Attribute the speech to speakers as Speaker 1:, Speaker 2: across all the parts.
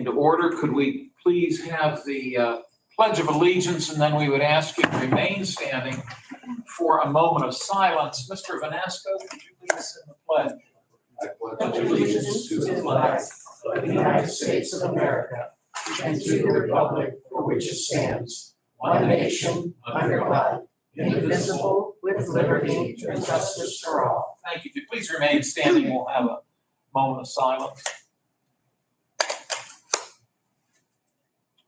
Speaker 1: meeting to order. Could we please have the Pledge of Allegiance, and then we would ask you to remain standing for a moment of silence. Mr. Vanasco, could you please sing the pledge?
Speaker 2: I pledge allegiance to the flag of the United States of America and to the republic for which it stands, one nation, under God, indivisible, with liberty and justice for all.
Speaker 1: Thank you. If you please remain standing, we'll have a moment of silence.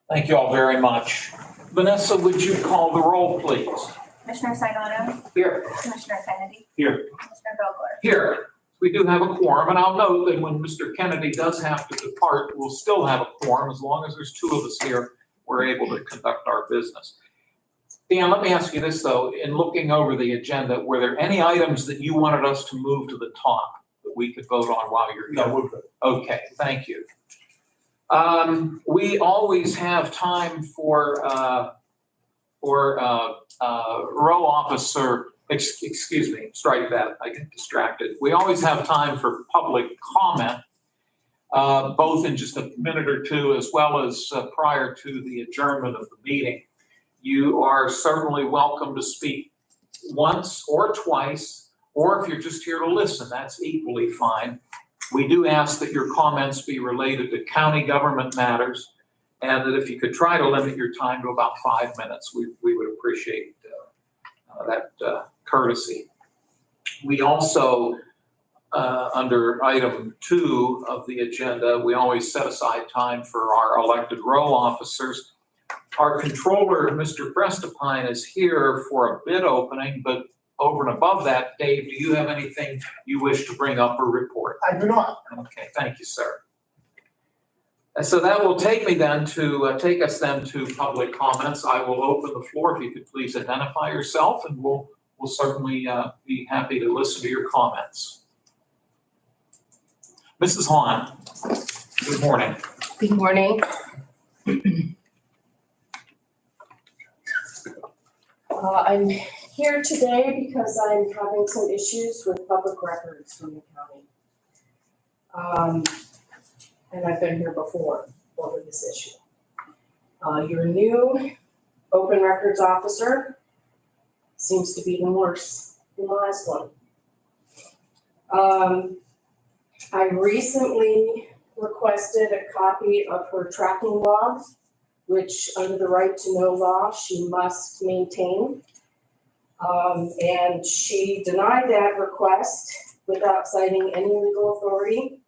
Speaker 1: Thank you all very much. Vanessa, would you call the roll, please?
Speaker 3: Commissioner Sagano.
Speaker 1: Here.
Speaker 3: Commissioner Kennedy.
Speaker 1: Here.
Speaker 3: Commissioner Vogler.
Speaker 1: Here. We do have a quorum, and I'll note that when Mr. Kennedy does have to depart, we'll still have a quorum. As long as there's two of us here, we're able to conduct our business. Dan, let me ask you this, though. In looking over the agenda, were there any items that you wanted us to move to the top that we could vote on while you're here?
Speaker 2: No, we're good.
Speaker 1: Okay, thank you. We always have time for row officer, excuse me, strike that, I get distracted. We always have time for public comment, both in just a minute or two, as well as prior to the adjournment of the meeting. You are certainly welcome to speak once or twice, or if you're just here to listen, that's equally fine. We do ask that your comments be related to county government matters, and that if you could try to limit your time to about 5 minutes, we would appreciate that courtesy. We also, under item 2 of the agenda, we always set aside time for our elected row officers. Our controller, Mr. Prestapine, is here for a bid opening, but over and above that, Dave, do you have anything you wish to bring up or report?
Speaker 2: I do not.
Speaker 1: Okay, thank you, sir. And so that will take me then to take us then to public comments. I will open the floor. If you could please identify yourself, and we'll certainly be happy to listen to your comments. Mrs. Hahn, good morning.
Speaker 4: Good morning. I'm here today because I'm having some issues with public records from the county. And I've been here before over this issue. Your new open records officer seems to be even worse than the last one. I recently requested a copy of her tracking logs, which under the right to know law, she must maintain. And she denied that request without citing any legal authority.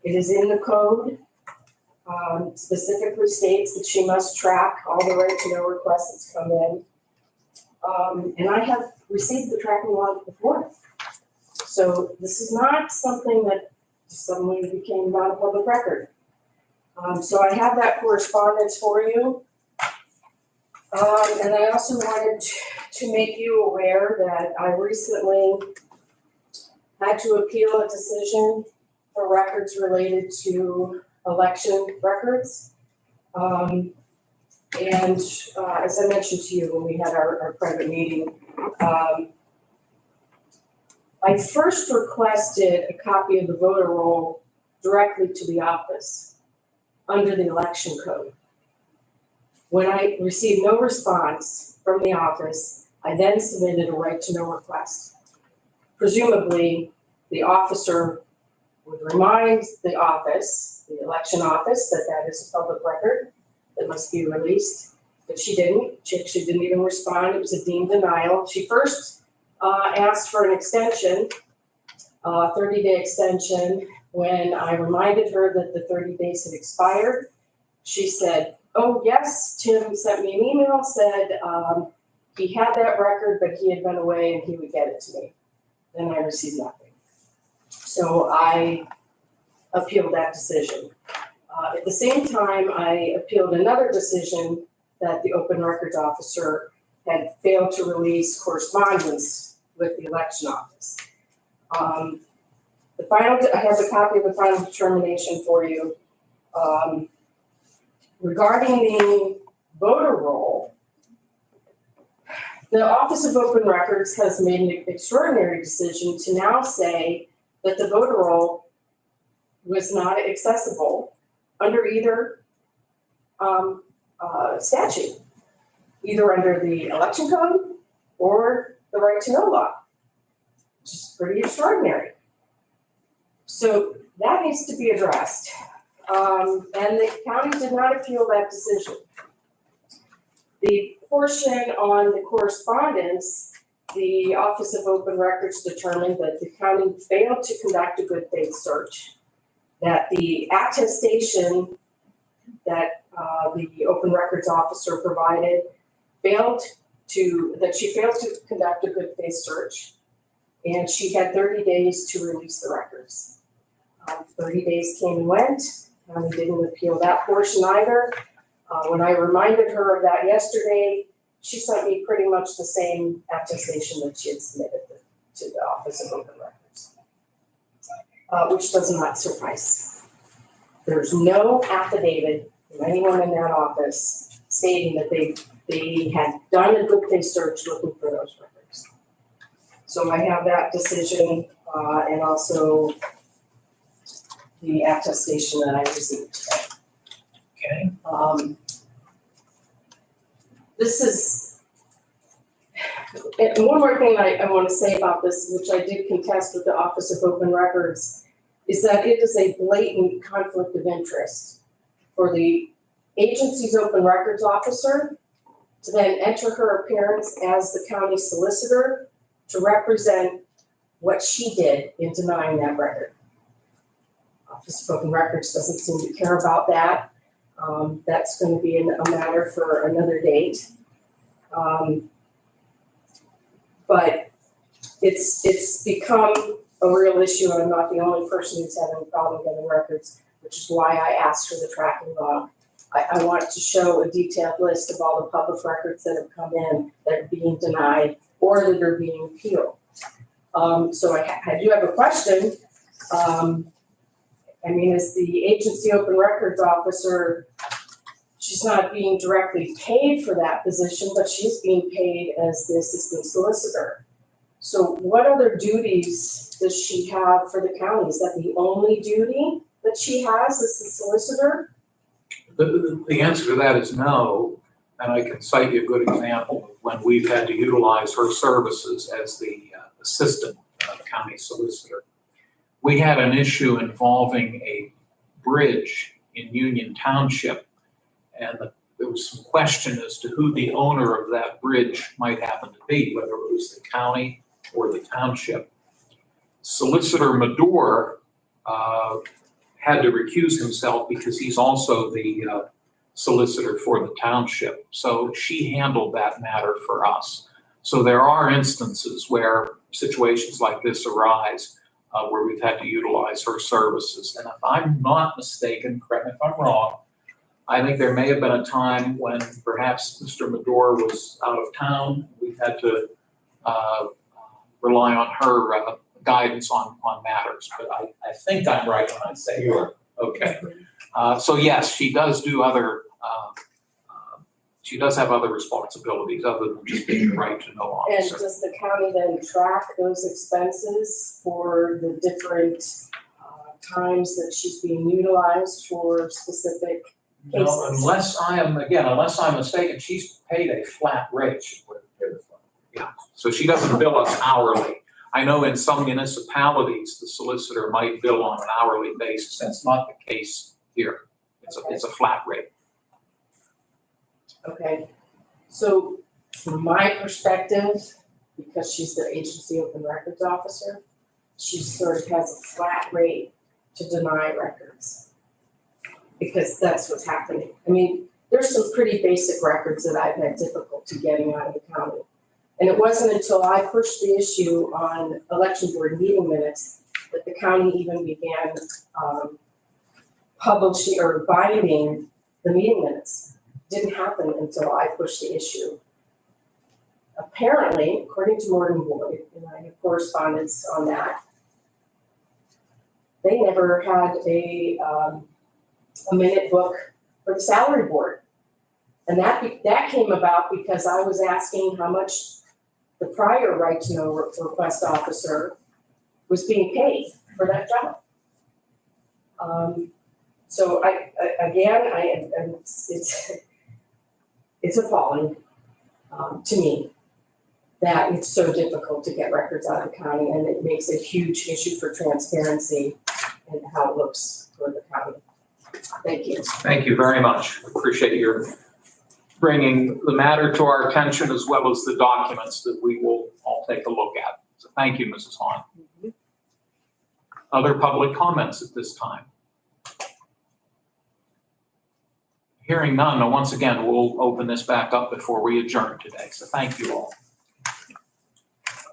Speaker 4: It is in the code, specifically states that she must track all the right to know requests that come in. And I have received the tracking log before. So this is not something that suddenly became not a public record. So I have that correspondence for you. And I also wanted to make you aware that I recently had to appeal a decision for records related to election records. And as I mentioned to you when we had our private meeting, I first requested a copy of the voter roll directly to the office under the election code. When I received no response from the office, I then submitted a right to know request. Presumably, the officer would remind the office, the election office, that that is a public record that must be released, but she didn't. She actually didn't even respond. It was a deemed denial. She first asked for an extension, 30-day extension. When I reminded her that the 30 days had expired, she said, "Oh yes, Tim sent me an email, said he had that record, but he had been away and he would get it to me." Then I received nothing. So I appealed that decision. At the same time, I appealed another decision that the open records officer had failed to release correspondence with the election office. I have a copy of the final determination for you. Regarding the voter roll, the Office of Open Records has made an extraordinary decision to now say that the voter roll was not accessible under either statute, either under the election code or the right to know law, which is pretty extraordinary. So that needs to be addressed. And the county did not appeal that decision. The portion on the correspondence, the Office of Open Records determined that the county failed to conduct a good faith search, that the attestation that the open records officer provided that she failed to conduct a good faith search, and she had 30 days to release the records. 30 days came and went. County didn't appeal that portion either. When I reminded her of that yesterday, she sent me pretty much the same attestation that she had submitted to the Office of Open Records, which does not suffice. There's no affidavit from anyone in that office stating that they had done a good faith search looking for those records. So I have that decision and also the attestation that I received today.
Speaker 1: Okay.
Speaker 4: This is, and one more thing I want to say about this, which I did contest with the Office of Open Records, is that it is a blatant conflict of interest for the agency's open records officer to then enter her appearance as the county solicitor to represent what she did in denying that record. Office of Open Records doesn't seem to care about that. That's going to be a matter for another date. But it's become a real issue, and I'm not the only person who's having a problem getting records, which is why I asked for the tracking log. I want to show a detailed list of all the public records that have come in that are being denied or that are being appealed. So I do have a question. I mean, as the agency open records officer, she's not being directly paid for that position, but she's being paid as the assistant solicitor. So what other duties does she have for the county? Is that the only duty that she has as the solicitor?
Speaker 1: The answer to that is no, and I can cite you a good example of when we've had to utilize her services as the assistant county solicitor. We had an issue involving a bridge in Union Township, and there was some question as to who the owner of that bridge might happen to be, whether it was the county or the township. Solicitor Madore had to recuse himself because he's also the solicitor for the township. So she handled that matter for us. So there are instances where situations like this arise where we've had to utilize her services. And if I'm not mistaken, correct me if I'm wrong, I think there may have been a time when perhaps Mr. Madore was out of town. We've had to rely on her guidance on matters, but I think I'm right when I say you are. Okay. So yes, she does do other, she does have other responsibilities other than just being the right to know
Speaker 4: And
Speaker 1: officer.
Speaker 4: does the county then track those expenses for the different times that she's being utilized for specific cases?
Speaker 1: No, unless I'm mistaken, she's paid a flat rate. Yeah, so she doesn't bill us hourly. I know in some municipalities, the solicitor might bill on an hourly basis. That's not the case here. It's a flat rate.
Speaker 4: Okay, so from my perspective, because she's the agency open records officer, she sort of has a flat rate to deny records. Because that's what's happening. I mean, there's some pretty basic records that I've had difficulty getting out of the county. And it wasn't until I pushed the issue on election board meeting minutes that the county even began publishing or binding the meeting minutes. It didn't happen until I pushed the issue. Apparently, according to Morgan Boyd, and I have correspondence on that, they never had a minute book for the salary board. And that came about because I was asking how much the prior right to know request officer was being paid for that job. So it's appalling to me that it's so difficult to get records out of the county, and it makes a huge issue for transparency and how it looks for the county. Thank you.
Speaker 1: Thank you very much. Appreciate your bringing the matter to our attention as well as the documents that we will all take a look at. So thank you, Mrs. Hahn. Other public comments at this time? Hearing none, and once again, we'll open this back up before we adjourn today. So thank you all.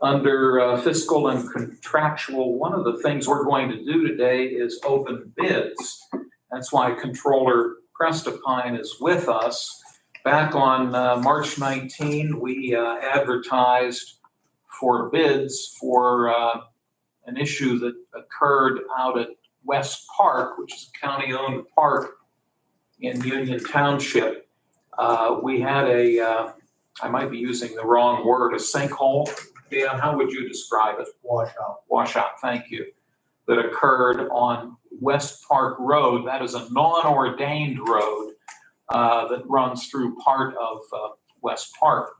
Speaker 1: Under fiscal and contractual, one of the things we're going to do today is open bids. That's why Controller Prestapine is with us. Back on March 19, we advertised for bids for an issue that occurred out at West Park, which is a county-owned park in Union Township. We had I might be using the wrong word, a sinkhole. Dan, how would you describe it?
Speaker 2: Washout.
Speaker 1: Washout, thank you. That occurred on West Park Road. That is a non-ordained road that runs through part of West Park.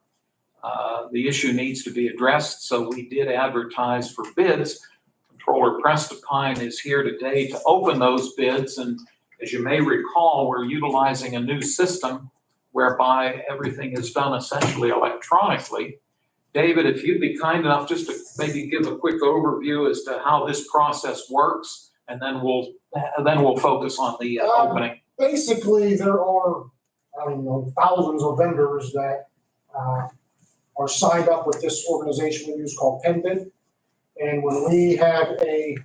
Speaker 1: The issue needs to be addressed, so we did advertise for bids. Controller Prestapine is here today to open those bids, and as you may recall, we're utilizing a new system whereby everything is done essentially electronically. David, if you'd be kind enough just to maybe give a quick overview as to how this process works, and then we'll focus on the opening.
Speaker 5: Basically, there are, thousands of vendors that are signed up with this organization we use called PenBid. And when we have a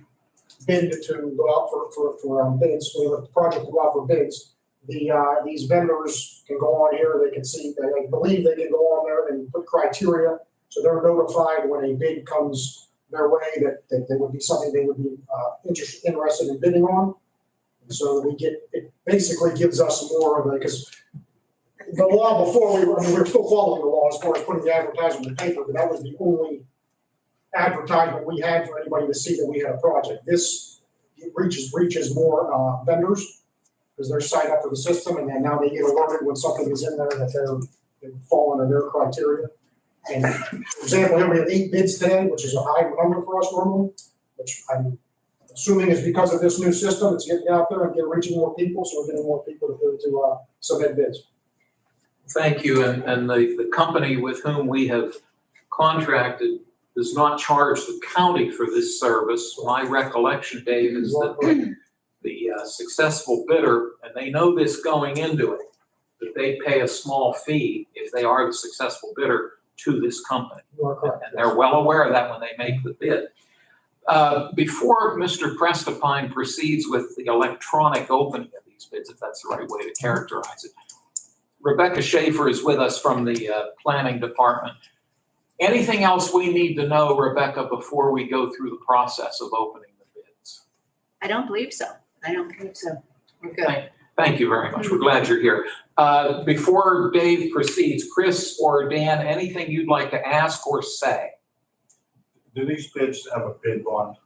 Speaker 5: bid to go out for bids, we have a project to go out for bids, these vendors can go on here, they can see, I believe they can go on there and put criteria. So they're notified when a bid comes their way that there would be something they would be interested in bidding on. And so it basically gives us more of because the law before we were still following the law as far as putting the advertisement in the paper, but that was the only advertisement we had for anybody to see that we had a project. This reaches more vendors because they're signed up for the system, and then now they get alerted when something is in there that they fall under their criteria. And for example, here we have 8 bids today, which is a high number for us normally, which I'm assuming is because of this new system. It's getting out there and reaching more people, so we're getting more people to submit bids.
Speaker 1: Thank you. And the company with whom we have contracted does not charge the county for this service. My recollection, Dave, is that the successful bidder, and they know this going into it, that they pay a small fee if they are the successful bidder to this company.
Speaker 5: You are correct.
Speaker 1: And they're well aware of that when they make the bid. Before Mr. Prestapine proceeds with the electronic opening of these bids, if that's the right way to characterize it, Rebecca Schaefer is with us from the planning department. Anything else we need to know, Rebecca, before we go through the process of opening the bids?
Speaker 6: I don't believe so. We're good.
Speaker 1: Thank you very much. We're glad you're here. Before Dave proceeds, Chris or Dan, anything you'd like to ask or say?
Speaker 7: Do these bids have a bid bond?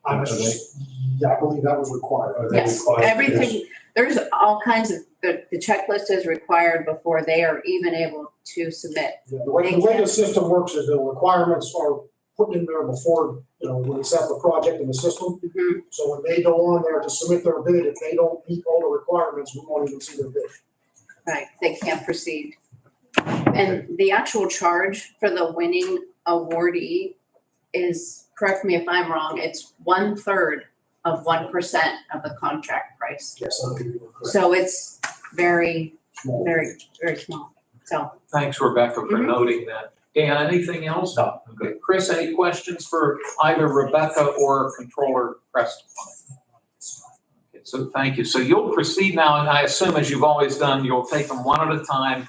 Speaker 5: Yeah, I believe that was required.
Speaker 7: Are they
Speaker 6: Yes,
Speaker 7: required?
Speaker 6: everything, there's all kinds of, the checklist is required before they are even able to submit.
Speaker 5: Yeah, the way the system works is the requirements are put in there before, when we set the project in the system.
Speaker 6: Mhm.
Speaker 5: So when they go on there to submit their bid, if they don't meet all the requirements, we won't even see their bid.
Speaker 6: Right, they can't proceed. And the actual charge for the winning awardee is, correct me if I'm wrong, it's 1/3 of 1% of the contract price.
Speaker 5: Yes, I think you were correct.
Speaker 6: So it's very,
Speaker 5: Small.
Speaker 6: very, very small. So
Speaker 1: Thanks, Rebecca, for
Speaker 6: Mhm.
Speaker 1: noting that. Dan, anything else?
Speaker 7: No.
Speaker 1: Okay. Chris, any questions for either Rebecca or Controller Prestapine? Okay, so thank you. So you'll proceed now, and I assume, as you've always done, you'll take them one at a time.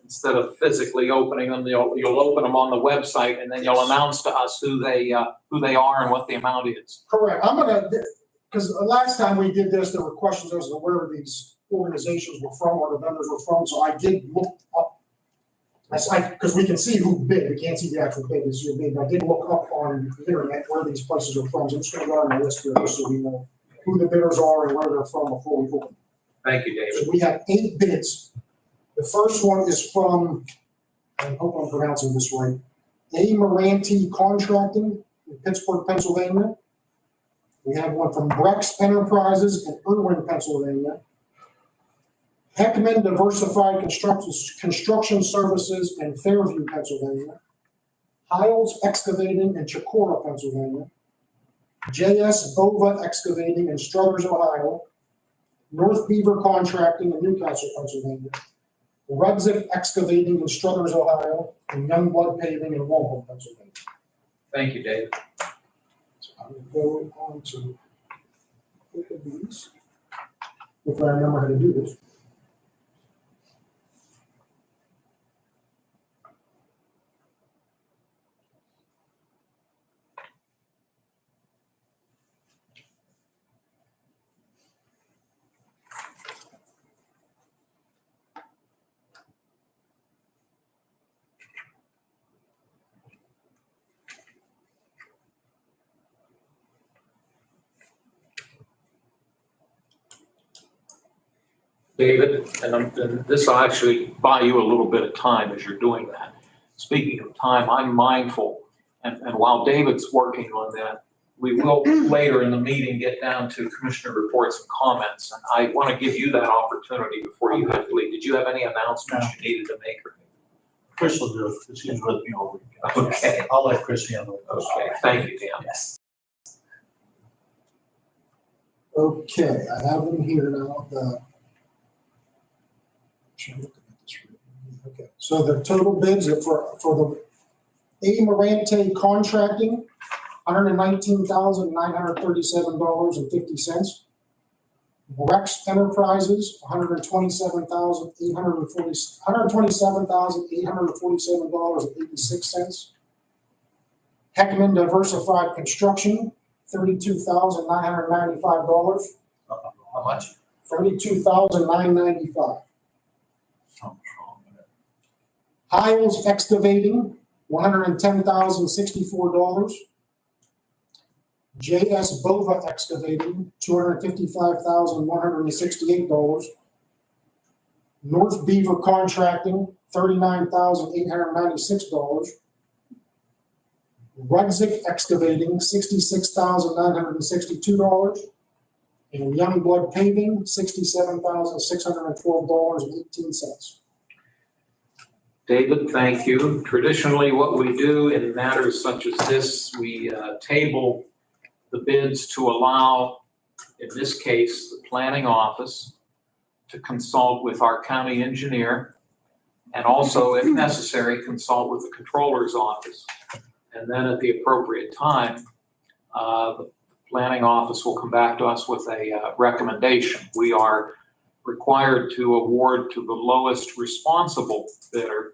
Speaker 1: Instead of physically opening them, you'll open them on the website, and then you'll announce to us who they are and what the amount is.
Speaker 5: Correct. Because the last time we did this, there were questions as to where these organizations were from, where the vendors were from, so I did look up. Because we can see who bid, we can't see the actual bid, it's your bid. I did look up on the internet where these places are from, so I'm just gonna go on my list here, just so we know. who the bidders are and where they're from before we open.
Speaker 1: Thank you, David.
Speaker 5: So we have 8 bids. The first one is from, I hope I'm pronouncing this right, A. Moranti Contracting in Pittsburgh, Pennsylvania. We have one from Brex Enterprises in Irwin, Pennsylvania. Heckman Diversified Construction Services in Fairview, Pennsylvania. Hiles Excavating in Chicora, Pennsylvania. J.S. Bova Excavating in Struthers, Ohio. North Beaver Contracting in Newcastle, Pennsylvania. Rudzik Excavating in Struthers, Ohio. And Youngblood Paving in Walpole, Pennsylvania.
Speaker 1: Thank you, David.
Speaker 5: So I will go on to look at these. If I remember how to do this.
Speaker 1: David, and this will actually buy you a little bit of time as you're doing that. Speaking of time, I'm mindful, and while David's working on that, we will later in the meeting get down to commissioner reports and comments, and I want to give you that opportunity before you have to leave. Did you have any announcements you needed to make?
Speaker 7: Chris will do it, because he's with me all week.
Speaker 1: Okay.
Speaker 7: I'll let Chris handle it.
Speaker 1: Okay, thank you, Dan.
Speaker 7: Yes.
Speaker 5: Okay, I have them here now, okay, so the total bids are for the A. Morante Contracting, $119,937.50. Rex Enterprises, $127,847.86. Heckman Diversified Construction, $32,995.
Speaker 1: How much?
Speaker 5: $32,995.
Speaker 7: Something's wrong with it.
Speaker 5: Hiles Excavating, $110,064. J.S. Bova Excavating, $255,168. North Beaver Contracting, $39,896. Rudzik Excavating, $66,962. And Youngblood Paving, $67,612.18.
Speaker 1: David, thank you. Traditionally, what we do in matters such as this, we table the bids to allow, in this case, the planning office to consult with our county engineer and also, if necessary, consult with the controller's office. And then at the appropriate time, the planning office will come back to us with a recommendation. We are required to award to the lowest responsible bidder.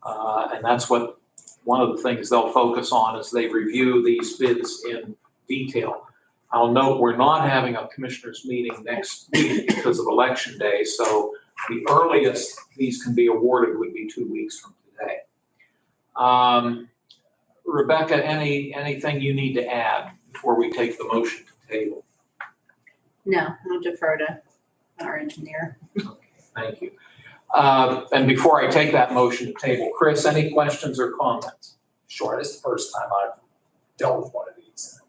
Speaker 1: And that's what one of the things they'll focus on as they review these bids in detail. I'll note we're not having a commissioners meeting next week because of election day. So the earliest these can be awarded would be 2 weeks from today. Rebecca, anything you need to add before we take the motion to table?
Speaker 6: No, I'll defer to our engineer.
Speaker 1: Okay, thank you. And before I take that motion to table, Chris, any questions or comments?
Speaker 2: Sure, this is the first time I've dealt with one of these.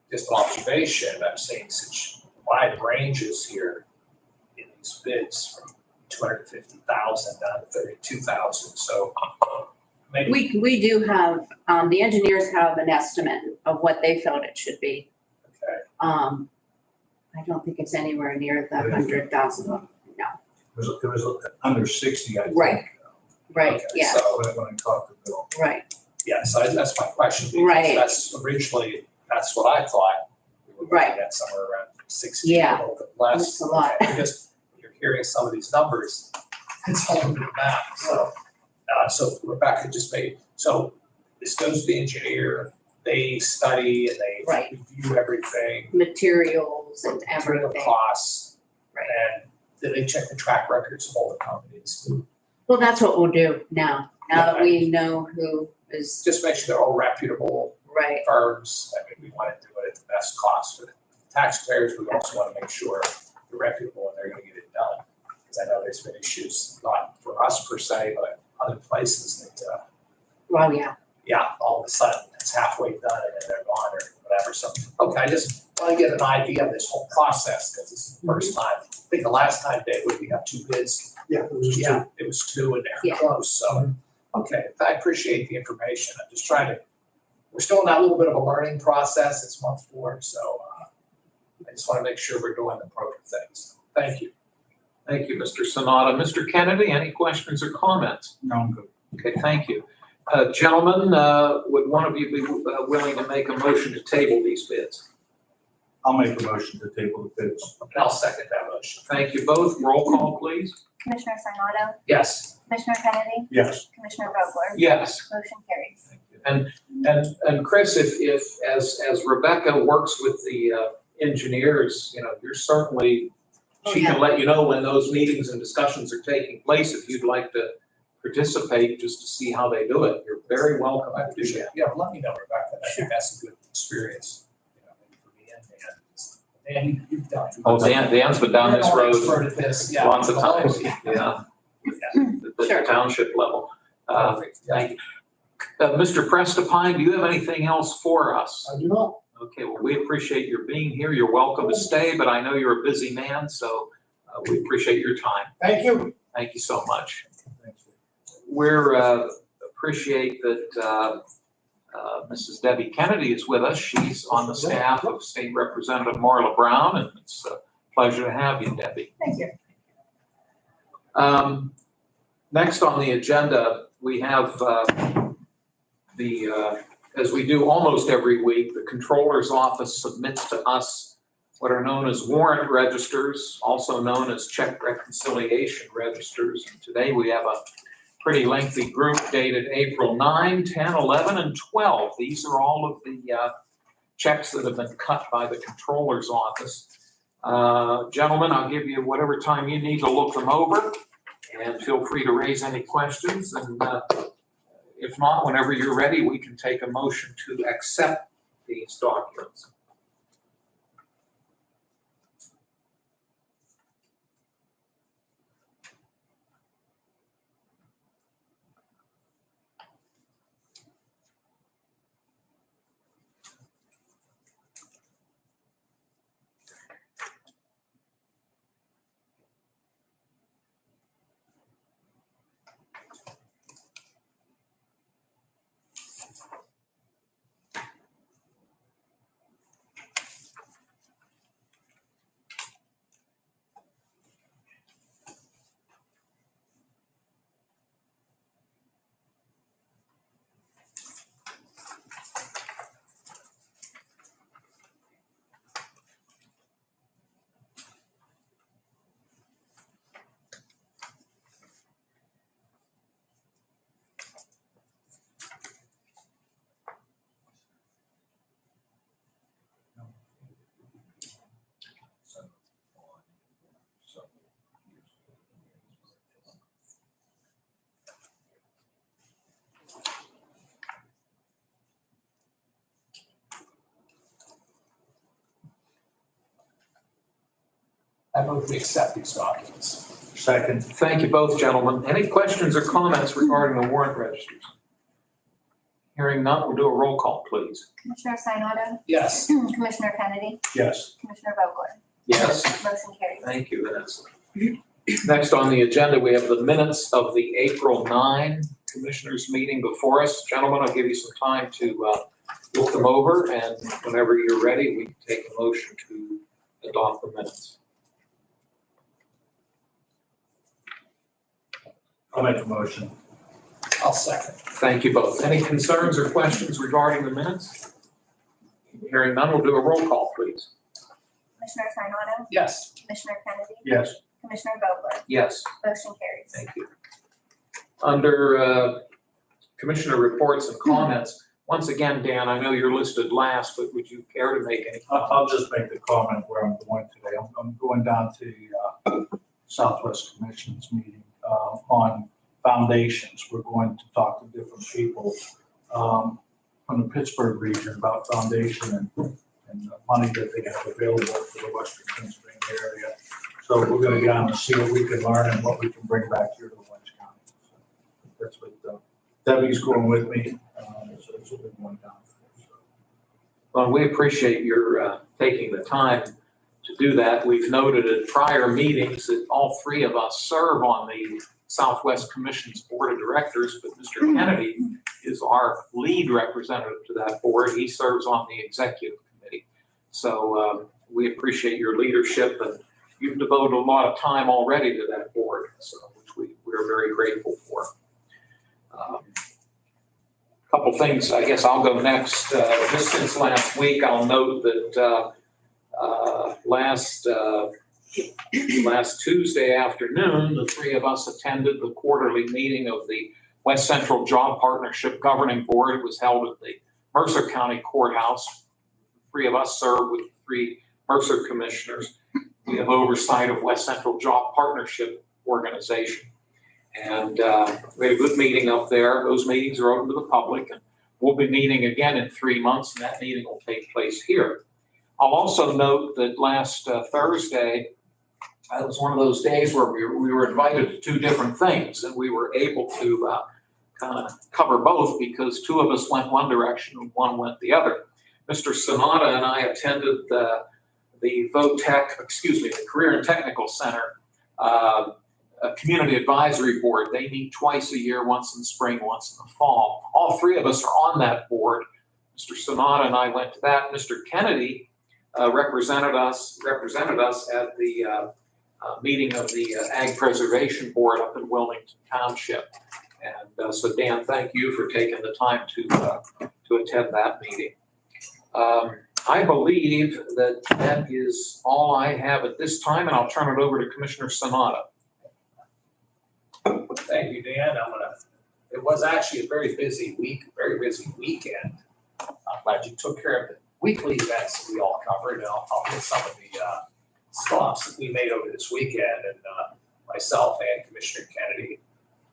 Speaker 2: Just an observation, I'm seeing such wide ranges here in these bids from 250,000 down to 32,000, so maybe.
Speaker 6: We do have, the engineers have an estimate of what they felt it should be.
Speaker 2: Okay.
Speaker 6: I don't think it's anywhere near the 100,000, no.
Speaker 7: It was under 60, I think.
Speaker 6: Right. Right,
Speaker 2: Okay,
Speaker 6: yeah,
Speaker 2: So,
Speaker 7: When I talked to Bill.
Speaker 6: right,
Speaker 2: yeah, so that's my question. Because
Speaker 6: Right.
Speaker 2: That's originally, that's what I thought. We were
Speaker 6: Right.
Speaker 2: looking at somewhere around 60,
Speaker 6: Yeah.
Speaker 2: a little bit less.
Speaker 6: That's a lot.
Speaker 2: Okay, Just, when you're hearing some of these numbers, it's all over the map, so. So Rebecca just made, so this goes to the engineer, they study and they
Speaker 6: Right.
Speaker 2: review everything.
Speaker 6: materials and
Speaker 2: Material
Speaker 6: everything.
Speaker 2: costs.
Speaker 6: Right.
Speaker 2: And then they check the track records of all the companies.
Speaker 6: Well, that's what we'll do now that
Speaker 2: Yeah.
Speaker 6: we know who is,
Speaker 2: Just make sure they're all reputable
Speaker 6: right,
Speaker 2: firms. I mean, we want to do it at the best cost for the taxpayers, we also want to make sure they're reputable and they're going to get it done. Because I know there's been issues, not for us per se, but other places that,
Speaker 6: Well, yeah.
Speaker 2: yeah, all of a sudden it's halfway done and then they're gone or whatever. So, okay, I just want to get an idea of this whole process because this is the first time. I think the last time, Dave, we got 2 bids.
Speaker 5: Yeah, it was just
Speaker 2: Yeah, it was 2 and they're
Speaker 6: Yeah.
Speaker 2: close. So, okay, I appreciate the information. I'm just trying to, we're still in that little bit of a learning process. It's month 4, so I just want to make sure we're doing the appropriate things. Thank you.
Speaker 1: Thank you, Mr. Sanada. Mr. Kennedy, any questions or comments?
Speaker 7: No, I'm good.
Speaker 1: Okay, thank you. Gentlemen, would one of you be willing to make a motion to table these bids?
Speaker 7: I'll make a motion to table the bids.
Speaker 2: And I'll second that motion.
Speaker 1: Thank you both. Roll call, please.
Speaker 3: Commissioner Sinata,
Speaker 2: Yes.
Speaker 3: Commissioner Kennedy,
Speaker 7: Yes.
Speaker 3: Commissioner Vogler,
Speaker 1: Yes.
Speaker 3: motion carries.
Speaker 1: And Chris, if as Rebecca works with the engineers, you're certainly,
Speaker 6: Oh,
Speaker 1: she
Speaker 6: yeah.
Speaker 1: can let you know when those meetings and discussions are taking place. If you'd like to participate just to see how they do it, you're very welcome
Speaker 2: I
Speaker 1: to do
Speaker 2: appreciate it.
Speaker 1: that.
Speaker 2: Yeah, let me know, Rebecca. I
Speaker 6: Sure.
Speaker 2: think that's a good experience, maybe for me and Dan. Dan, you've done.
Speaker 1: Oh, Dan's been down this
Speaker 2: You're an
Speaker 1: road
Speaker 2: expert at this, yeah.
Speaker 1: lots of times, yeah. At the
Speaker 6: Sure.
Speaker 1: township level.
Speaker 2: Perfect.
Speaker 1: Thank you. Mr. Prestipine, do you have anything else for us?
Speaker 5: I do not.
Speaker 1: Okay, well, we appreciate your being here. You're welcome to stay, but I know you're a busy man, so we appreciate your time.
Speaker 5: Thank you.
Speaker 1: Thank you so much.
Speaker 7: Thanks.
Speaker 1: We're appreciate that Mrs. Debbie Kennedy is with us. She's on the staff of State Representative Marla Brown, and it's a pleasure to have you, Debbie.
Speaker 3: Thank you.
Speaker 1: Next on the agenda, we have as we do almost every week, the Controller's Office submits to us what are known as warrant registers, also known as check reconciliation registers. And today we have a pretty lengthy group dated April 9, 10, 11, and 12. These are all of the checks that have been cut by the Controller's Office. Gentlemen, I'll give you whatever time you need to look them over, and feel free to raise any questions. And if not, whenever you're ready, we can take a motion to accept these documents.
Speaker 2: I move we accept these documents.
Speaker 7: Second.
Speaker 1: Thank you both, gentlemen. Any questions or comments regarding the warrant registers? Hearing none, we'll do a roll call, please.
Speaker 3: Commissioner Sinata,
Speaker 2: Yes.
Speaker 3: Commissioner Kennedy,
Speaker 7: Yes.
Speaker 3: Commissioner Vogler,
Speaker 1: Yes.
Speaker 3: motion carries.
Speaker 1: Thank you, Vanessa. Next on the agenda, we have the minutes of the April 9 Commissioners meeting before us. Gentlemen, I'll give you some time to look them over, and whenever you're ready, we can take a motion to adopt the minutes.
Speaker 7: I'll make a motion.
Speaker 2: I'll second.
Speaker 1: Thank you both. Any concerns or questions regarding the minutes? Hearing none, we'll do a roll call, please.
Speaker 3: Commissioner Sinata,
Speaker 2: Yes.
Speaker 3: Commissioner Kennedy,
Speaker 7: Yes.
Speaker 3: Commissioner Vogler,
Speaker 1: Yes.
Speaker 3: motion carries.
Speaker 1: Thank you. Under Commissioner reports and comments, once again, Dan, I know you're listed last, but would you care to make any?
Speaker 7: I'll just make the comment where I'm going today. I'm going down to the Southwest Commission's meeting on foundations. We're going to talk to different people from the Pittsburgh region about foundation and money that they have available for the Western Pennsylvania area. So we're going to get on and see what we can learn and what we can bring back here to Orange County. So that's what Debbie's going with me. So that's what we're going down for. So.
Speaker 1: Well, we appreciate your taking the time to do that. We've noted at prior meetings that all three of us serve on the Southwest Commission's Board of Directors, but Mr. Kennedy is our lead representative to that board. He serves on the executive committee. So we appreciate your leadership, and you've devoted a lot of time already to that board, so which we're very grateful for. Couple things, I guess I'll go next. Just since last week, I'll note that last Tuesday afternoon, the three of us attended the quarterly meeting of the West Central Job Partnership Governing Board. It was held at the Mercer County Courthouse. Three of us serve with three Mercer commissioners. We have oversight of West Central Job Partnership Organization. And we had a good meeting up there. Those meetings are open to the public, and we'll be meeting again in 3 months, and that meeting will take place here. I'll also note that last Thursday, it was one of those days where we were invited to two different things, and we were able to kind of cover both because two of us went one direction and one went the other. Mr. Sonata and I attended the Career and Technical Center a community advisory board. They meet twice a year, once in the spring, once in the fall. All three of us are on that board. Mr. Sonata and I went to that. Mr. Kennedy represented us at the meeting of the Ag Preservation Board up in Wilmington Township. And so Dan, thank you for taking the time to attend that meeting. I believe that is all I have at this time, and I'll turn it over to Commissioner Sonata.
Speaker 2: Thank you, Dan. It was actually a very busy week, very busy weekend. I'm glad you took care of the weekly events that we all covered, and I'll hit some of the stops that we made over this weekend. And myself and Commissioner Kennedy,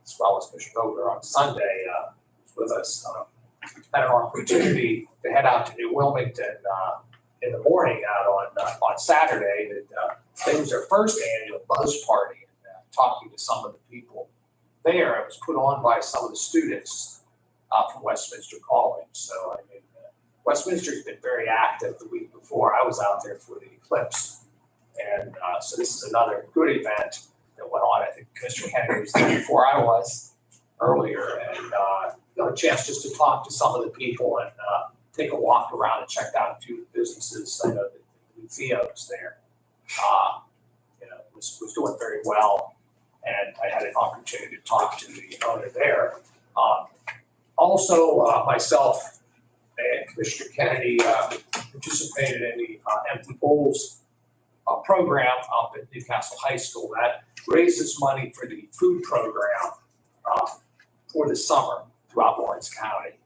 Speaker 2: as well as Commissioner Vogler on Sunday, was with us. Had an opportunity to head out to New Wilmington in the morning out on Saturday. It was their first annual buzz party. Talking to some of the people there. It was put on by some of the students from Westminster College. So, I mean, Westminster's been very active the week before. I was out there for the eclipse. And so this is another good event that went on. I think Commissioner Kennedy was there before I was earlier. And got a chance just to talk to some of the people and take a walk around and check out a few businesses. I know that Theo's there, was doing very well. And I had an opportunity to talk to the owner there. Also, myself and Commissioner Kennedy participated in the Empty Bowls program up at Newcastle High School that raises money for the food program for the summer throughout Lawrence County.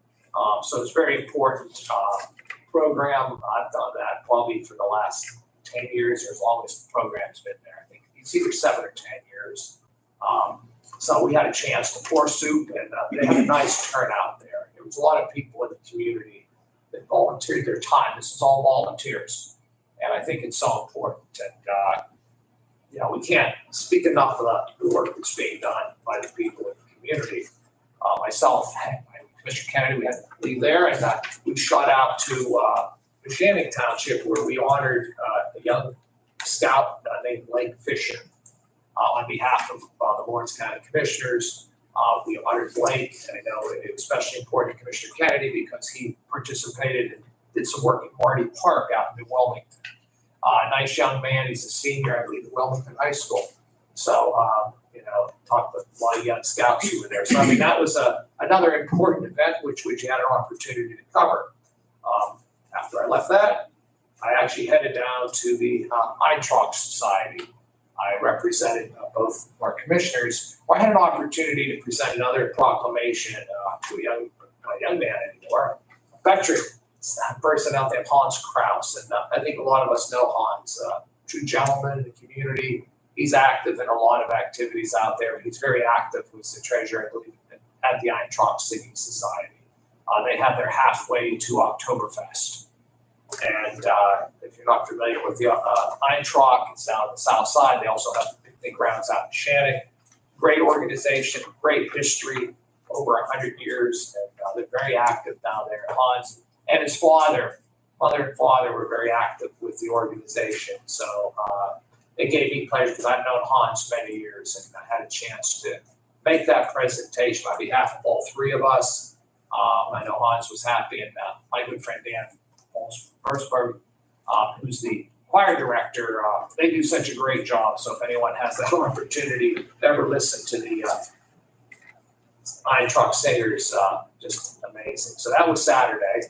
Speaker 2: So it's a very important program. I've done that probably for the last 10 years or as long as the program's been there. I think it's either 7 or 10 years. So we had a chance to pour soup, and they had a nice turnout there. There was a lot of people in the community that volunteered their time. This is all volunteers, and I think it's so important. And we can't speak enough of the work that's being done by the people in the community. Myself and Commissioner Kennedy, we had to leave there, and we shot out to Shannon Township, where we honored a young scout named Blake Fisher. On behalf of the Lawrence County Commissioners, we honored Blake, and I know it was especially important to Commissioner Kennedy because he participated and did some work at Marty Park out in New Wilmington. A nice young man, he's a senior, I believe, at Wilmington High School. So, talked with a lot of young scouts who were there. So, I mean, that was another important event which we had an opportunity to cover. After I left that, I actually headed down to the Nctv45 Society. I represented both our commissioners. I had an opportunity to present another proclamation to a young man anymore, a veteran person out there, Hans Kraus. And I think a lot of us know Hans, true gentleman in the community. He's active in a lot of activities out there. He's very active. He's the treasurer, I believe, at the Nctv City Society. They have their halfway to Oktoberfest.
Speaker 1: And if you're not familiar with the Nctv, it's down on the south side. They also have picnic grounds out in Shannon. Great organization, great history, over 100 years, and they're very active down there. Hans and his mother and father were very active with the organization. So it gave me pleasure because I've known Hans many years, and I had a chance to make that presentation on behalf of all three of us. I know Hans was happy, and my good friend Dan Forsberg, who's the choir director, they do such a great job. So if anyone has that opportunity to ever listen to the Nctv singers, just amazing. So that was Saturday.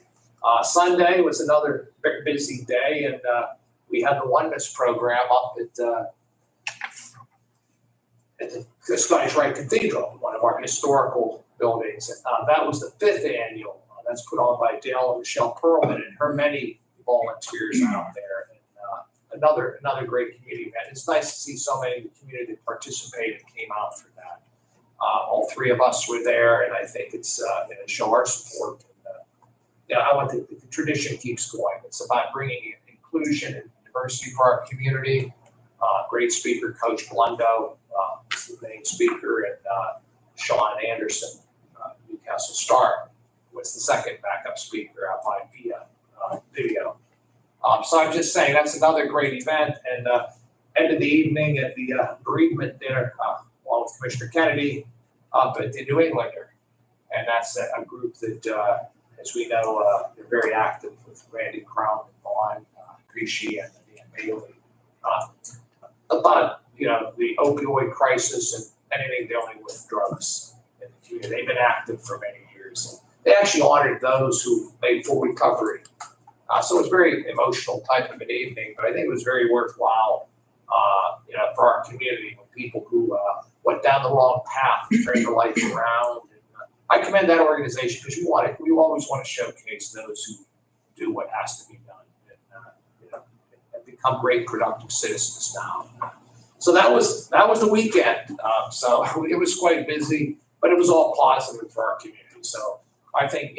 Speaker 1: Sunday was another very busy day, and we had the Oneness program up at the Scottish Rite Cathedral, one of our historical buildings. And that was the 5th annual. That's put on by Dale and Michelle Perlman and her many volunteers out there. And another great community event. It's nice to see so many in the community that participated and came out for that. All three of us were there, and I think it's going to show our support. And, I want the tradition keeps going. It's about bringing inclusion and diversity for our community. Great speaker, Coach Blundo, is the main speaker, and Sean Anderson, Newcastle Star, was the second backup speaker out by via video. So I'm just saying that's another great event. And end of the evening at the bereavement dinner, along with Commissioner Kennedy, up at the New Englander. And that's a group that, as we know, they're very active with Randy Crown and Vaughn, Grishey, and Dan Bailey. About, the opioid crisis and anything dealing with drugs in the community. They've been active for many years. They actually honored those who made full recovery. So it was a very emotional type of an evening, but I think it was very worthwhile, for our community, with people who went down the wrong path, turned their life around. And, I commend that organization because we always want to showcase those who do what has to be done and become great productive citizens now. So that was the weekend. So it was quite busy, but it was all positive for our community. So I think,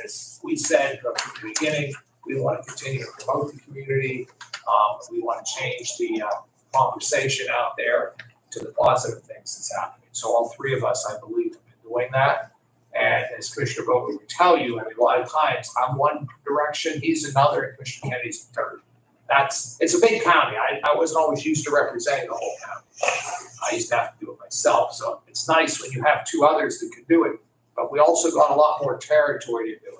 Speaker 1: as we said from the beginning, we want to continue to promote the community. We want to change the conversation out there to the positive things that's happening. So all three of us, I believe, have been doing that. And as Commissioner Vogel would tell you, a lot of times I'm one direction, he's another, and Commissioner Kennedy's the third. It's a big county. I wasn't always used to representing the whole county. I used to have to do it myself. So it's nice when you have two others that can do it, but we also got a lot more territory to do it.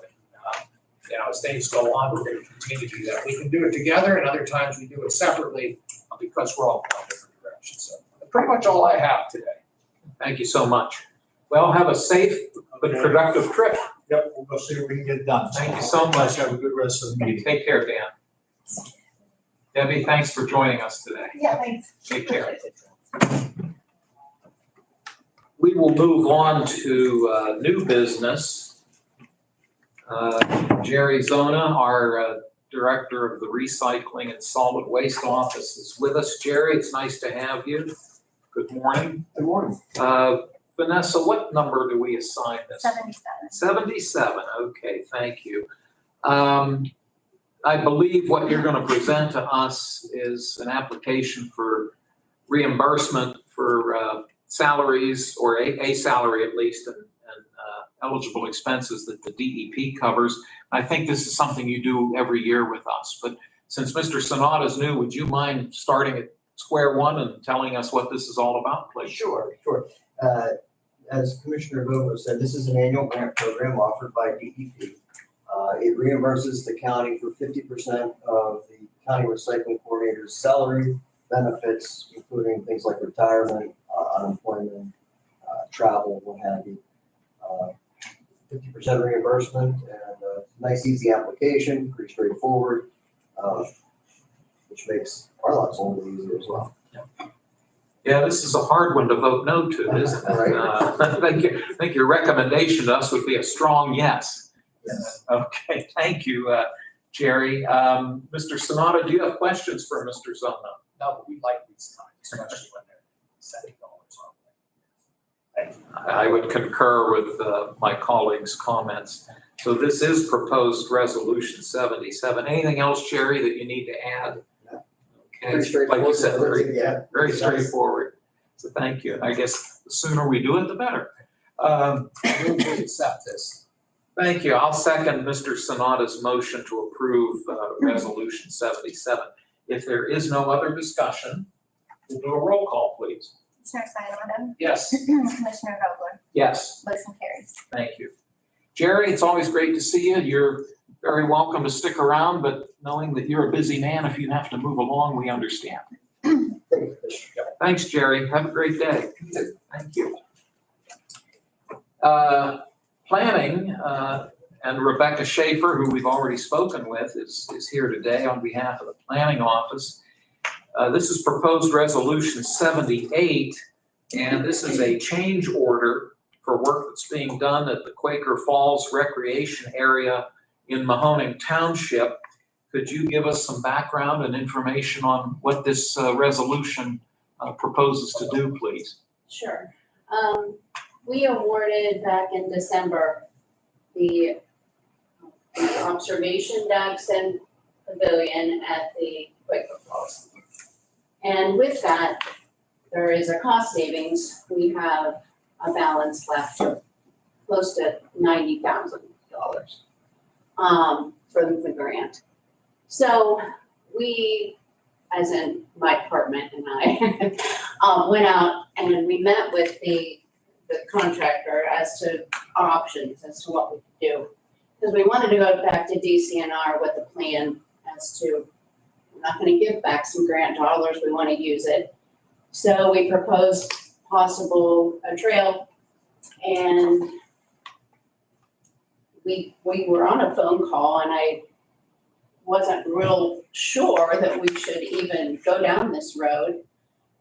Speaker 1: As things go on, we're going to continue to do that. We can do it together, and other times we do it separately because we're all going different directions. So that's pretty much all I have today.
Speaker 2: Thank you so much. Well, have a safe but productive trip.
Speaker 7: Yep, we'll go see what we can get done.
Speaker 2: Thank you so much.
Speaker 7: Have a good rest of the meeting.
Speaker 2: Take care, Dan. Debbie, thanks for joining us today.
Speaker 3: Yeah, thanks.
Speaker 2: Take care. We will move on to new business. Jerry Zona, our Director of the Recycling and Solid Waste Office, is with us. Jerry, it's nice to have you. Good morning.
Speaker 5: Good morning.
Speaker 2: Vanessa, what number do we assign this?
Speaker 3: 77.
Speaker 2: 77, okay, thank you. I believe what you're going to present to us is an application for reimbursement for salaries, or a salary at least, and eligible expenses that the DEP covers. I think this is something you do every year with us, but since Mr. Sonata is new, would you mind starting at square one and telling us what this is all about, please?
Speaker 8: Sure. As Commissioner Vogel said, this is an annual grant program offered by DEP. It reimburses the county for 50% of the county recycling coordinator's salary, benefits, including things like retirement, unemployment, travel, what have you. 50% reimbursement, and nice, easy application, pretty straightforward, which makes our lives a little easier as well.
Speaker 2: Yeah, this is a hard one to vote no to, isn't it?
Speaker 8: Right.
Speaker 2: I think your recommendation to us would be a strong yes.
Speaker 8: Yes.
Speaker 2: Okay, thank you, Jerry. Mr. Sonata, do you have questions for Mr. Zona?
Speaker 1: No, but we like these times, especially when they're $70 on. Thank you.
Speaker 2: I would concur with my colleagues' comments.
Speaker 1: So this is proposed resolution 77. Anything else, Jerry, that you need to add?
Speaker 8: No.
Speaker 1: Okay,
Speaker 8: Pretty straightforward.
Speaker 1: like you said,
Speaker 8: Yeah.
Speaker 1: very straightforward. So thank you. And I guess the sooner we do it, the better.
Speaker 2: Move to accept this.
Speaker 1: Thank you. I'll second Mr. Sanada's motion to approve resolution 77. If there is no other discussion, we'll do a roll call, please.
Speaker 3: Commissioner Sinata,
Speaker 1: Yes.
Speaker 3: Commissioner Vogler,
Speaker 1: Yes.
Speaker 3: motion carries.
Speaker 1: Thank you. Jerry, it's always great to see you. You're very welcome to stick around, but knowing that you're a busy man, if you have to move along, we understand. Thanks, Jerry. Have a great day. Thank you. Planning, and Rebecca Schaefer, who we've already spoken with, is here today on behalf of the planning office. This is proposed resolution 78, and this is a change order for work that's being done at the Quaker Falls Recreation Area in Mahoning Township. Could you give us some background and information on what this resolution proposes to do, please?
Speaker 6: Sure. We awarded back in December the observation decks and pavilion at the Quaker Falls. And with that, there is a cost savings. We have a balance left of close to $90,000 from the grant. So we, as in my department and I, went out and we met with the contractor as to our options, as to what we could do. Because we wanted to go back to DCNR with a plan as to, we're not gonna give back some grant dollars, we wanna use it. So we proposed a trail, and we were on a phone call, and I wasn't real sure that we should even go down this road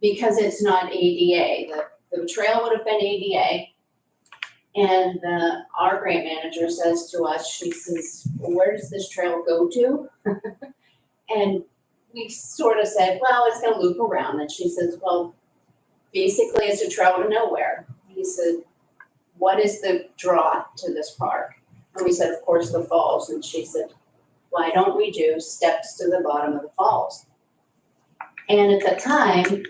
Speaker 6: because it's not ADA. The trail would have been ADA. And our grant manager says to us, she says, well, where does this trail go to? And we sort of said, well, it's gonna loop around. And she says, well, basically it's a trail to nowhere. He said, what is the draw to this park? And we said, of course, the falls. And she said, why don't we do steps to the bottom of the falls? And at the time,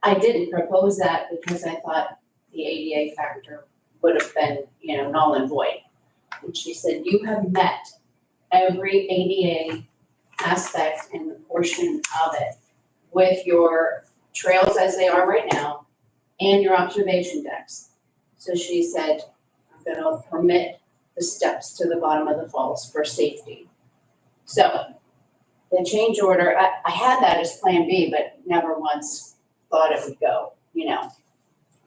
Speaker 6: I didn't propose that because I thought the ADA factor would have been, null and void. And she said, you have met every ADA aspect and the portion of it with your trails as they are right now and your observation decks. So she said, I'm gonna permit the steps to the bottom of the falls for safety. So the change order, I had that as plan B, but never once thought it would go,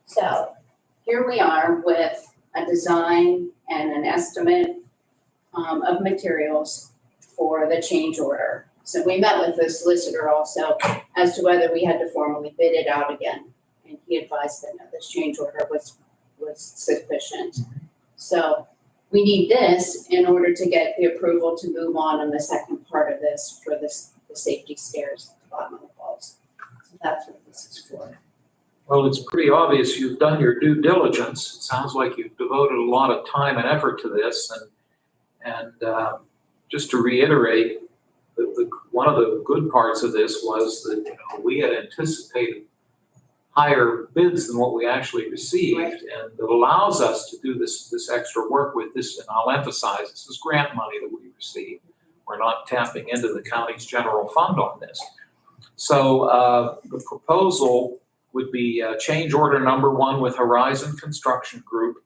Speaker 6: So here we are with a design and an estimate of materials for the change order. So we met with the solicitor also as to whether we had to formally bid it out again. And he advised that no, this change order was sufficient. So we need this in order to get the approval to move on the second part of this for the safety stairs at the bottom of the falls. So that's what this is for.
Speaker 1: Well, it's pretty obvious you've done your due diligence. It sounds like you've devoted a lot of time and effort to this. And just to reiterate, one of the good parts of this was that we had anticipated higher bids than what we actually received.
Speaker 6: Right.
Speaker 1: And it allows us to do this extra work with this. And I'll emphasize, this is grant money that we received. We're not tapping into the county's general fund on this. So the proposal would be change order number 1 with Horizon Construction Group.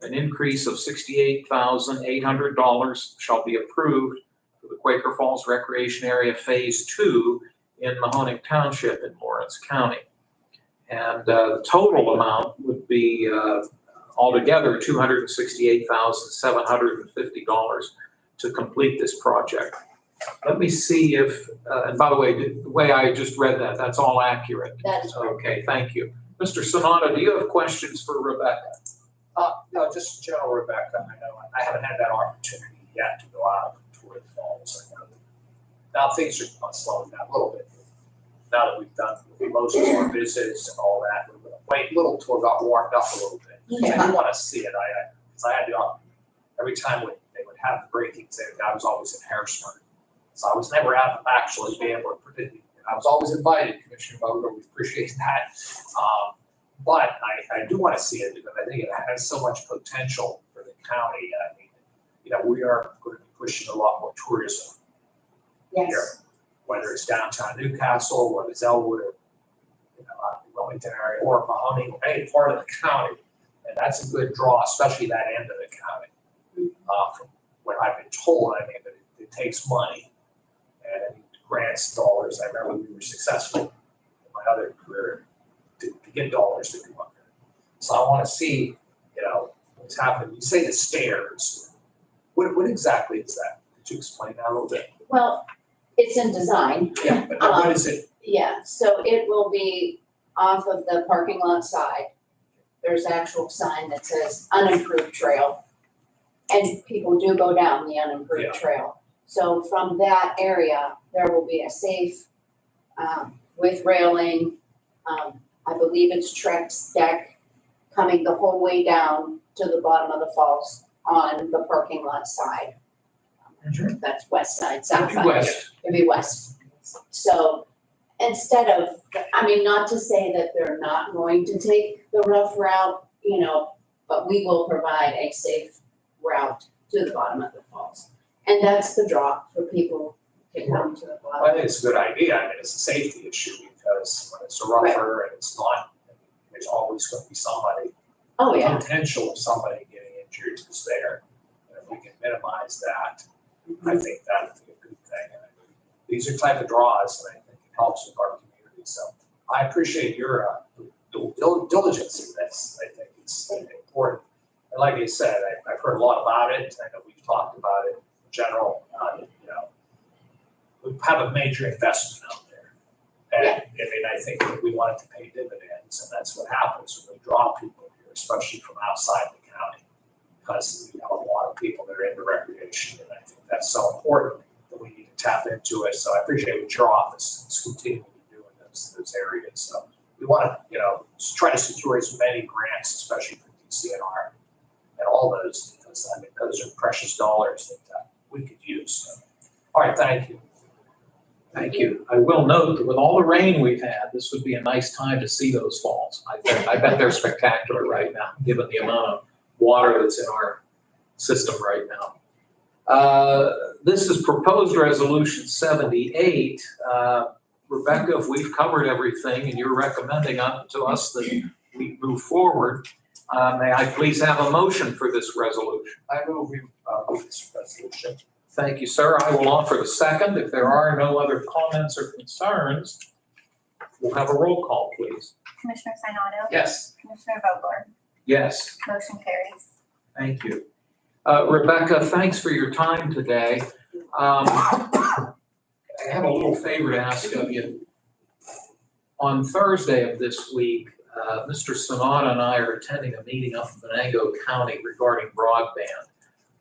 Speaker 1: An increase of $68,800 shall be approved for the Quaker Falls Recreation Area Phase 2 in Mahoning Township in Lawrence County. And the total amount would be altogether $268,750 to complete this project. Let me see if, and by the way I just read that, that's all accurate.
Speaker 6: That is correct.
Speaker 1: Okay, thank you. Mr. Sanada, do you have questions for Rebecca?
Speaker 2: No, just general, Rebecca. I know I haven't had that opportunity yet to go out toward the falls. I know that now things are slowing down a little bit. Now that we've done most of our visits and all that, we're gonna wait a little till it got warmed up a little bit.
Speaker 6: Yeah.
Speaker 2: I want to see it. Because I had the every time they would
Speaker 1: would have the breakings in. I was always in Harrisburg. So I was never able to actually be able to predict. I was always invited, Commissioner Vogel, we appreciate that. But I do want to see it because I think it has so much potential for the county. I mean, you know, we are going to be pushing a lot more tourism here,
Speaker 4: Yes.
Speaker 1: whether it's downtown Newcastle, whether it's Elwood, or, you know, Wilmington area, or Mahoney, or any part of the county. And that's a good draw, especially that end of the county. From what I've been told, I mean, that it takes money and grants, dollars. I remember we were successful in my other career to get dollars to come up there. So I want to see, you know, what's happening. You say the stairs. What exactly is that? Could you explain that a little bit?
Speaker 6: Well, it's in design.
Speaker 1: Yeah, but what is it?
Speaker 6: Yeah, so it will be off of the parking lot side. There's an actual sign that says unimproved trail. And people do go down the unimproved trail. So from that area, there will be a safe, with railing, I believe it's Trex deck coming the whole way down to the bottom of the falls on the parking lot side. That's west side, south side.
Speaker 1: West.
Speaker 6: It'd be west. So instead of, I mean, not to say that they're not going to take the rough route, you know, but we will provide a safe route to the bottom of the falls. And that's the draw for people to come to the
Speaker 1: I
Speaker 6: bottom.
Speaker 1: think it's a good idea. I mean, it's a safety issue because when it's a rougher and it's not, there's always going to be somebody,
Speaker 6: Oh, yeah.
Speaker 1: potential of somebody getting injured who's there. And if we can minimize that, I think that would be a good thing. And these are type of draws that I think it helps with our community. So I appreciate your diligence in this. I think it's important. And like I said, I've heard a lot about it. I know we've talked about it in general. You know, we have a major investment out there. And I mean, I think that we want it to pay dividends, and that's what happens when we draw people here, especially from outside the county, because we have a lot of people that are into recreation, and I think that's so important that we need to tap into it. So I appreciate what your office is continuing to do in those areas. So we want to, you know, try to secure as many grants, especially for DCNR and all those, because I mean, those are precious dollars that we could use. So, all right, thank you. Thank you. I will note that with all the rain we've had, this would be a nice time to see those falls. I bet they're spectacular right now, given the amount of water that's in our system right now. This is proposed resolution 78. Rebecca, if we've covered everything and you're recommending to us that we move forward, may I please have a motion for this resolution?
Speaker 2: I move we move this resolution.
Speaker 1: Thank you, sir. I will offer the second. If there are no other comments or concerns, we'll have a roll call, please.
Speaker 3: Commissioner Sinata?
Speaker 1: Yes.
Speaker 3: Commissioner Vogler?
Speaker 1: Yes,
Speaker 3: Motion carries.
Speaker 1: thank you. Rebecca, thanks for your time today. I have a little favor to ask of you. On Thursday of this week, Mr. Sonata and I are attending a meeting up in Venango County regarding broadband.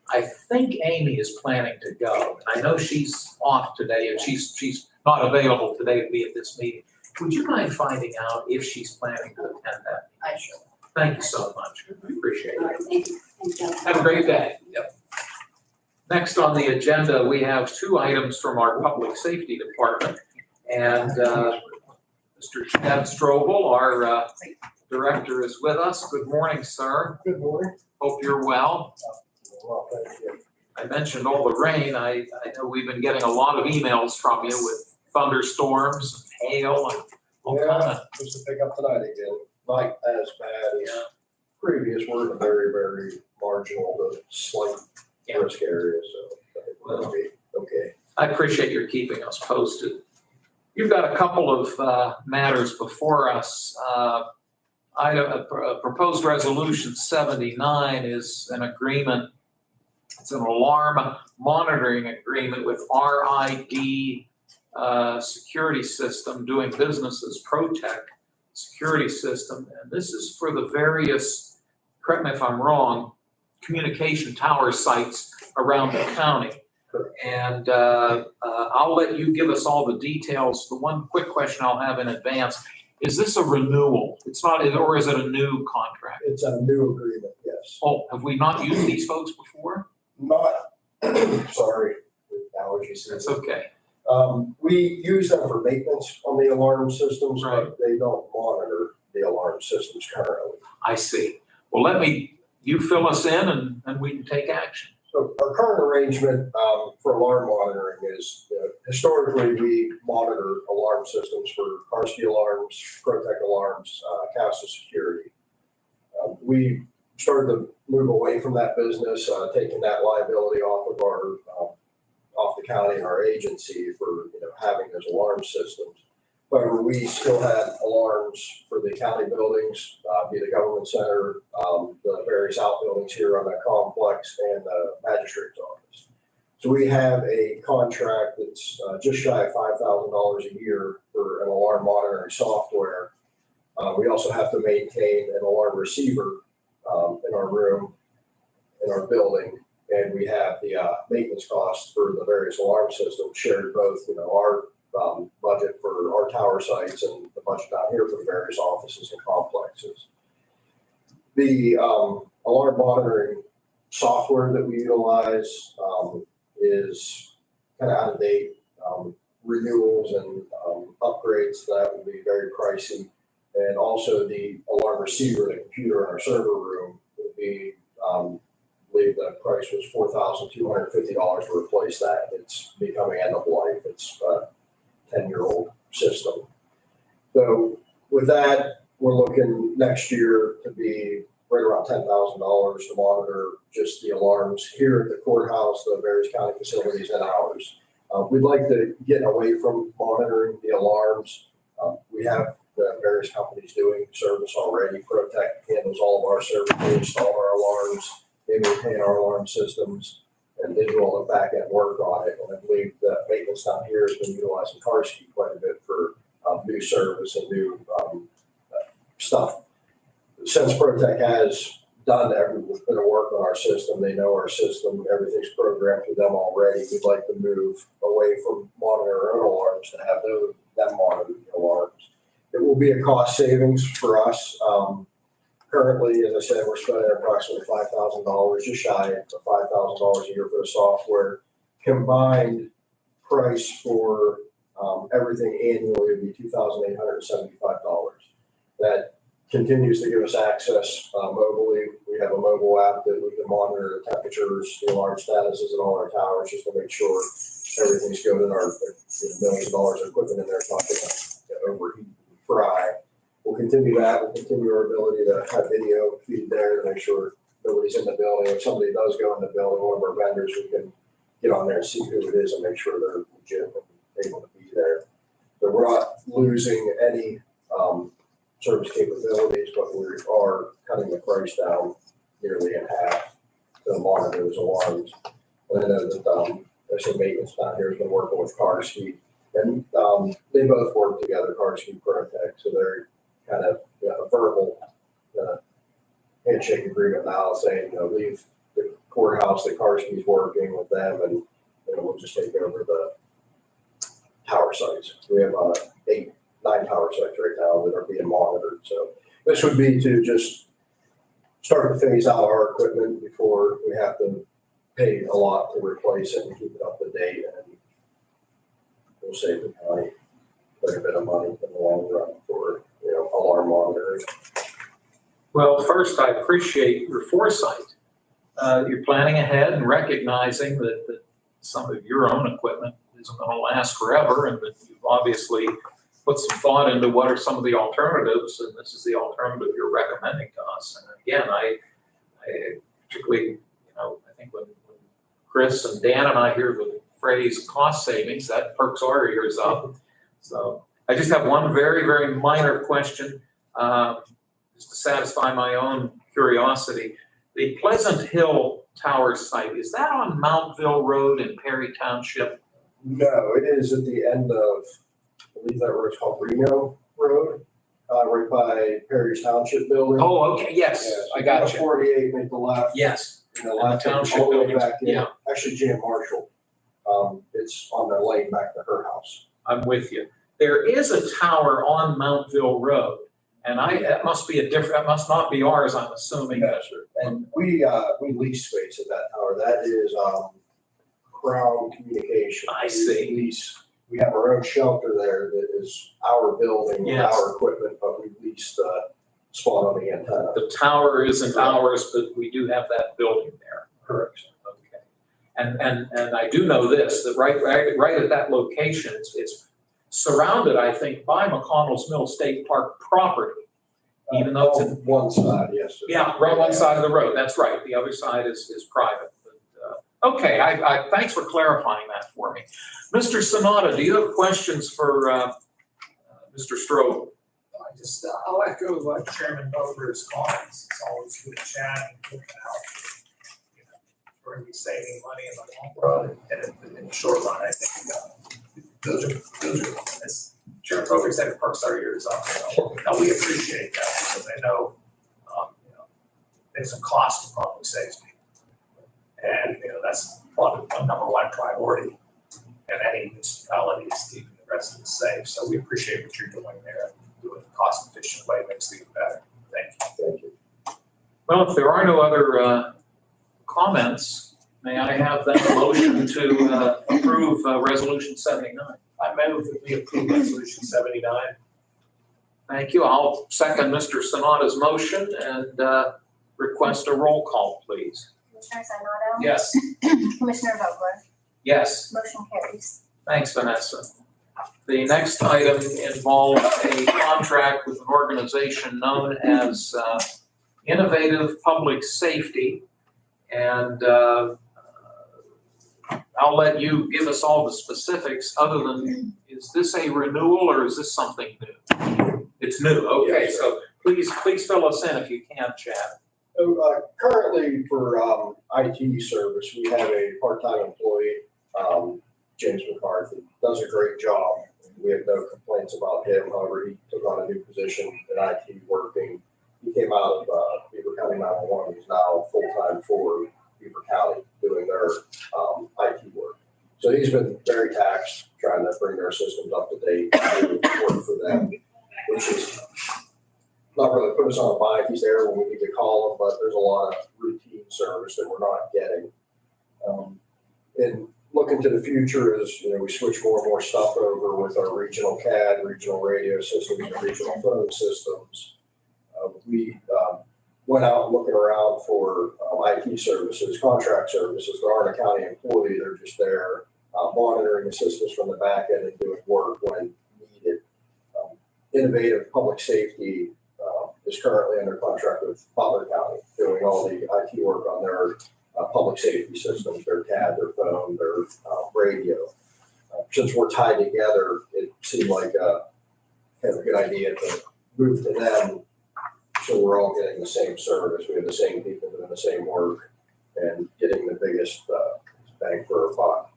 Speaker 1: I think Amy is planning to go. I know she's off today and she's not available today to be at this meeting. Would you mind finding out if she's planning to attend that?
Speaker 6: I sure.
Speaker 1: Thank you so much. I appreciate
Speaker 6: All
Speaker 1: it.
Speaker 6: right, thank you. Thank you.
Speaker 1: Have a great day. Yep. Next on the agenda, we have two items from our Public Safety Department. And Mr. Chad Strobel, our director, is with us. Good morning, sir.
Speaker 5: Good morning.
Speaker 1: Hope you're well.
Speaker 5: Well, thank you.
Speaker 1: I mentioned all the rain. I know we've been getting a lot of emails from you with thunderstorms, and hail, and all kind of.
Speaker 9: Just to pick up tonight again, not as bad as previous, we're in a very, very marginal to slight risk area, so it'll be okay.
Speaker 1: I appreciate your keeping us posted. You've got a couple of matters before us. Proposed resolution 79 is an agreement. It's an alarm monitoring agreement with RID Security System, doing business as ProTech Security System. And this is for the various, correct me if I'm wrong, communication tower sites around the county. And I'll let you give us all the details. The one quick question I'll have in advance, is this a renewal? It's not, or is it a new contract?
Speaker 9: It's a new agreement, yes.
Speaker 1: Oh, have we not used these folks before?
Speaker 9: Not Sorry, with allergies.
Speaker 1: That's okay.
Speaker 9: We use them for maintenance on the alarm systems,
Speaker 1: Right.
Speaker 9: but they don't monitor the alarm systems currently.
Speaker 1: I see. Well, you fill us in and we can take action.
Speaker 9: So our current arrangement for alarm monitoring is, historically, we monitor alarm systems for Karski alarms, Protect alarms, Castle Security. We started to move away from that business, taking that liability off of off the county and our agency for having those alarm systems. However, we still had alarms for the county buildings, be the government center, the various outbuildings here on that complex, and the magistrate's office. So we have a contract that's just shy of $5,000 a year for an alarm monitoring software. We also have to maintain an alarm receiver in our room, in our building, and we have the maintenance costs for the various alarm systems shared both, our budget for our tower sites and the budget down here for the various offices and complexes. The alarm monitoring software that we utilize is kind of out of date. Renewals and upgrades to that would be very pricey. And also the alarm receiver, the computer in our server room would be, I believe the price was $4,250 to replace that. It's becoming end of life. It's a 10-year-old system. So with that, we're looking next year to be right around $10,000 to monitor just the alarms here at the courthouse, the various county facilities, and ours. We'd like to get away from monitoring the alarms. We have the various companies doing service already. Protect handles all of our service. They install our alarms. They maintain our alarm systems, and they do all the back end work on it. And I believe that maintenance down here has been utilizing Karski quite a bit for new service and new stuff. Since Protect has done every bit of work on our system, they know our system, everything's programmed to them already. We'd like to move away from monitoring our own alarms to have them monitor the alarms. It will be a cost savings for us. Currently, as I said, we're spending approximately $5,000, just shy of $5,000 a year for the software. Combined price for everything annually would be $2,875. That continues to give us access mobily. We have a mobile app that we can monitor the temperatures, the alarm statuses in all our towers just to make sure everything's good in our $1 million of equipment in there talking about overheat and fry. We'll continue that. We'll continue our ability to have video feed there to make sure nobody's in the building. If somebody does go in the building, one of our vendors, we can get on there and see who it is and make sure they're legit and able to be there. So we're not losing any service capabilities, but we are cutting the price down nearly in half to monitor those alarms. And I know that there's some maintenance down here has been working with Karski, and they both work together, Karski and Protect, so they're kind of a verbal handshake agreement now saying, leave the courthouse that Karski's working with them, and we'll just take over the tower sites. We have 9 tower sites right now that are being monitored. So this would be to just start to phase out our equipment before we have to pay a lot to replace it and keep it up to date, and we'll save the county quite a bit of money in the long run for alarm monitoring.
Speaker 1: Well, first, I appreciate your foresight. You're planning ahead and recognizing that some of your own equipment isn't going to last forever, and that you've obviously put some thought into what are some of the alternatives, and this is the alternative you're recommending to us. And again, I particularly, I think when Chris and Dan and I hear the phrase cost savings, that perks our ears up. So I just have one very, very minor question, just to satisfy my own curiosity. The Pleasant Hill Tower site, is that on Mountville Road in Perry Township?
Speaker 9: No, it is at the end of, I believe that road's called Reno Road, right by Perry's Township building.
Speaker 1: Oh, okay, yes, I got you.
Speaker 9: 48, make the left.
Speaker 1: Yes.
Speaker 9: And the left,
Speaker 1: Township
Speaker 9: all the way
Speaker 1: buildings,
Speaker 9: back in.
Speaker 1: yeah.
Speaker 9: Actually, Jan Marshall. It's on the lane back to her house.
Speaker 1: I'm with you. There is a tower on Mountville Road, and that must not be ours, I'm assuming.
Speaker 9: Yes, sir. And we lease space at that tower. That is Crown Communication.
Speaker 1: I see.
Speaker 9: We have our own shelter there that is our building, with
Speaker 1: Yes.
Speaker 9: our equipment, but we lease the spot on the antenna.
Speaker 1: The tower isn't ours, but we do have that building there.
Speaker 9: Correct.
Speaker 1: Okay. And I do know this, that right at that location, it's surrounded, I think, by McConnell's Mill State Park property. Even though it's
Speaker 9: On one side, yes.
Speaker 1: Yeah, right one side of the road, that's right, the other side is private. But, okay, I thanks for clarifying that for me. Mr. Sanada, do you have questions for Mr. Strobel?
Speaker 2: I'll echo Chairman Bover's comments. It's always good to chat and look out. We're gonna be saving money in the long run and in the short run, I think, those are, as Chairman Bover said, the perks our ears up. And we appreciate that because I know, there's some cost to public safety. And, that's probably the number one priority in any municipality is keeping the residents safe. So we appreciate what you're doing there. Doing it in a cost efficient way makes things better. Thank you.
Speaker 9: Thank you.
Speaker 1: Well, if there are no other comments, may I have that motion to approve Resolution 79?
Speaker 2: I move that we approve resolution 79.
Speaker 1: Thank you. I'll second Mr. Sanada's motion and request a roll call, please.
Speaker 3: Commissioner Sinata?
Speaker 2: Yes.
Speaker 3: Commissioner Vogler?
Speaker 1: Yes.
Speaker 3: Motion carries.
Speaker 1: Thanks, Vanessa. The next item involves a contract with an organization known as Innovative Public Safety. And I'll let you give us all the specifics other than, is this a renewal or is this something new? It's new, okay,
Speaker 9: Yes,
Speaker 1: so please fill us in if you can, Chad.
Speaker 9: So, currently for IT service, we have a part-time employee, James McCarthy, does a great job. We have no complaints about him. However, he took on a new position in IT working. He came out of Beaver County 911. He's now full-time for Beaver County doing their IT work. So he's been very taxed trying to bring their systems up to date and do work for them, which is not really put us on a bind. He's there when we need to call him, but there's a lot of routine service that we're not getting. And looking to the future is, we switch more and more stuff over with our regional CAD, regional radio systems, and regional phone systems. We went out looking around for IT services, contract services. There aren't a county employee. They're just there monitoring the systems from the back end and doing work when needed. Innovative Public Safety is currently under contract with Butler County, doing all the IT work on their public safety systems, their CAD, their phone, their radio. Since we're tied together, it seemed like kind of a good idea to move to them so we're all getting the same service. We have the same people doing the same work and getting the biggest bang for our buck.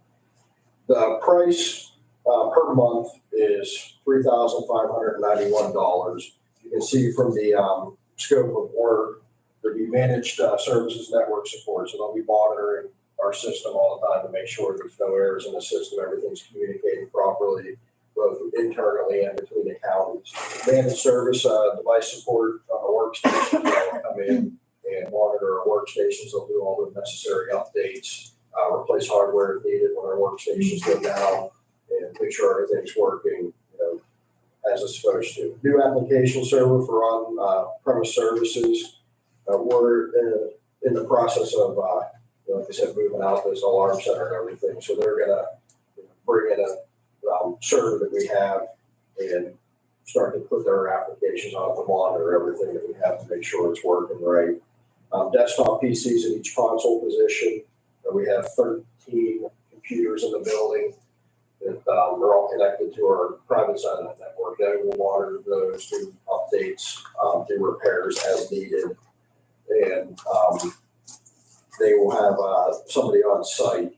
Speaker 9: The price per month is $3,591. You can see from the scope of work, there'll be managed services network support. So they'll be monitoring our system all the time to make sure there's no errors in the system, everything's communicating properly, both internally and between the counties. Managed service device support on the workstations, they'll come in and monitor our workstations. They'll do all the necessary updates, replace hardware if needed when our workstations go down, and make sure everything's working, as it's supposed to. New application server for on-premise services. We're in the process of, like I said, moving out this alarm center and everything. So they're gonna bring in a server that we have and start to put their applications on to monitor everything that we have to make sure it's working right. Desktop PCs in each console position. We have 13 computers in the building that are all connected to our private side of the network. They will monitor those, do updates, do repairs as needed. And they will have somebody on site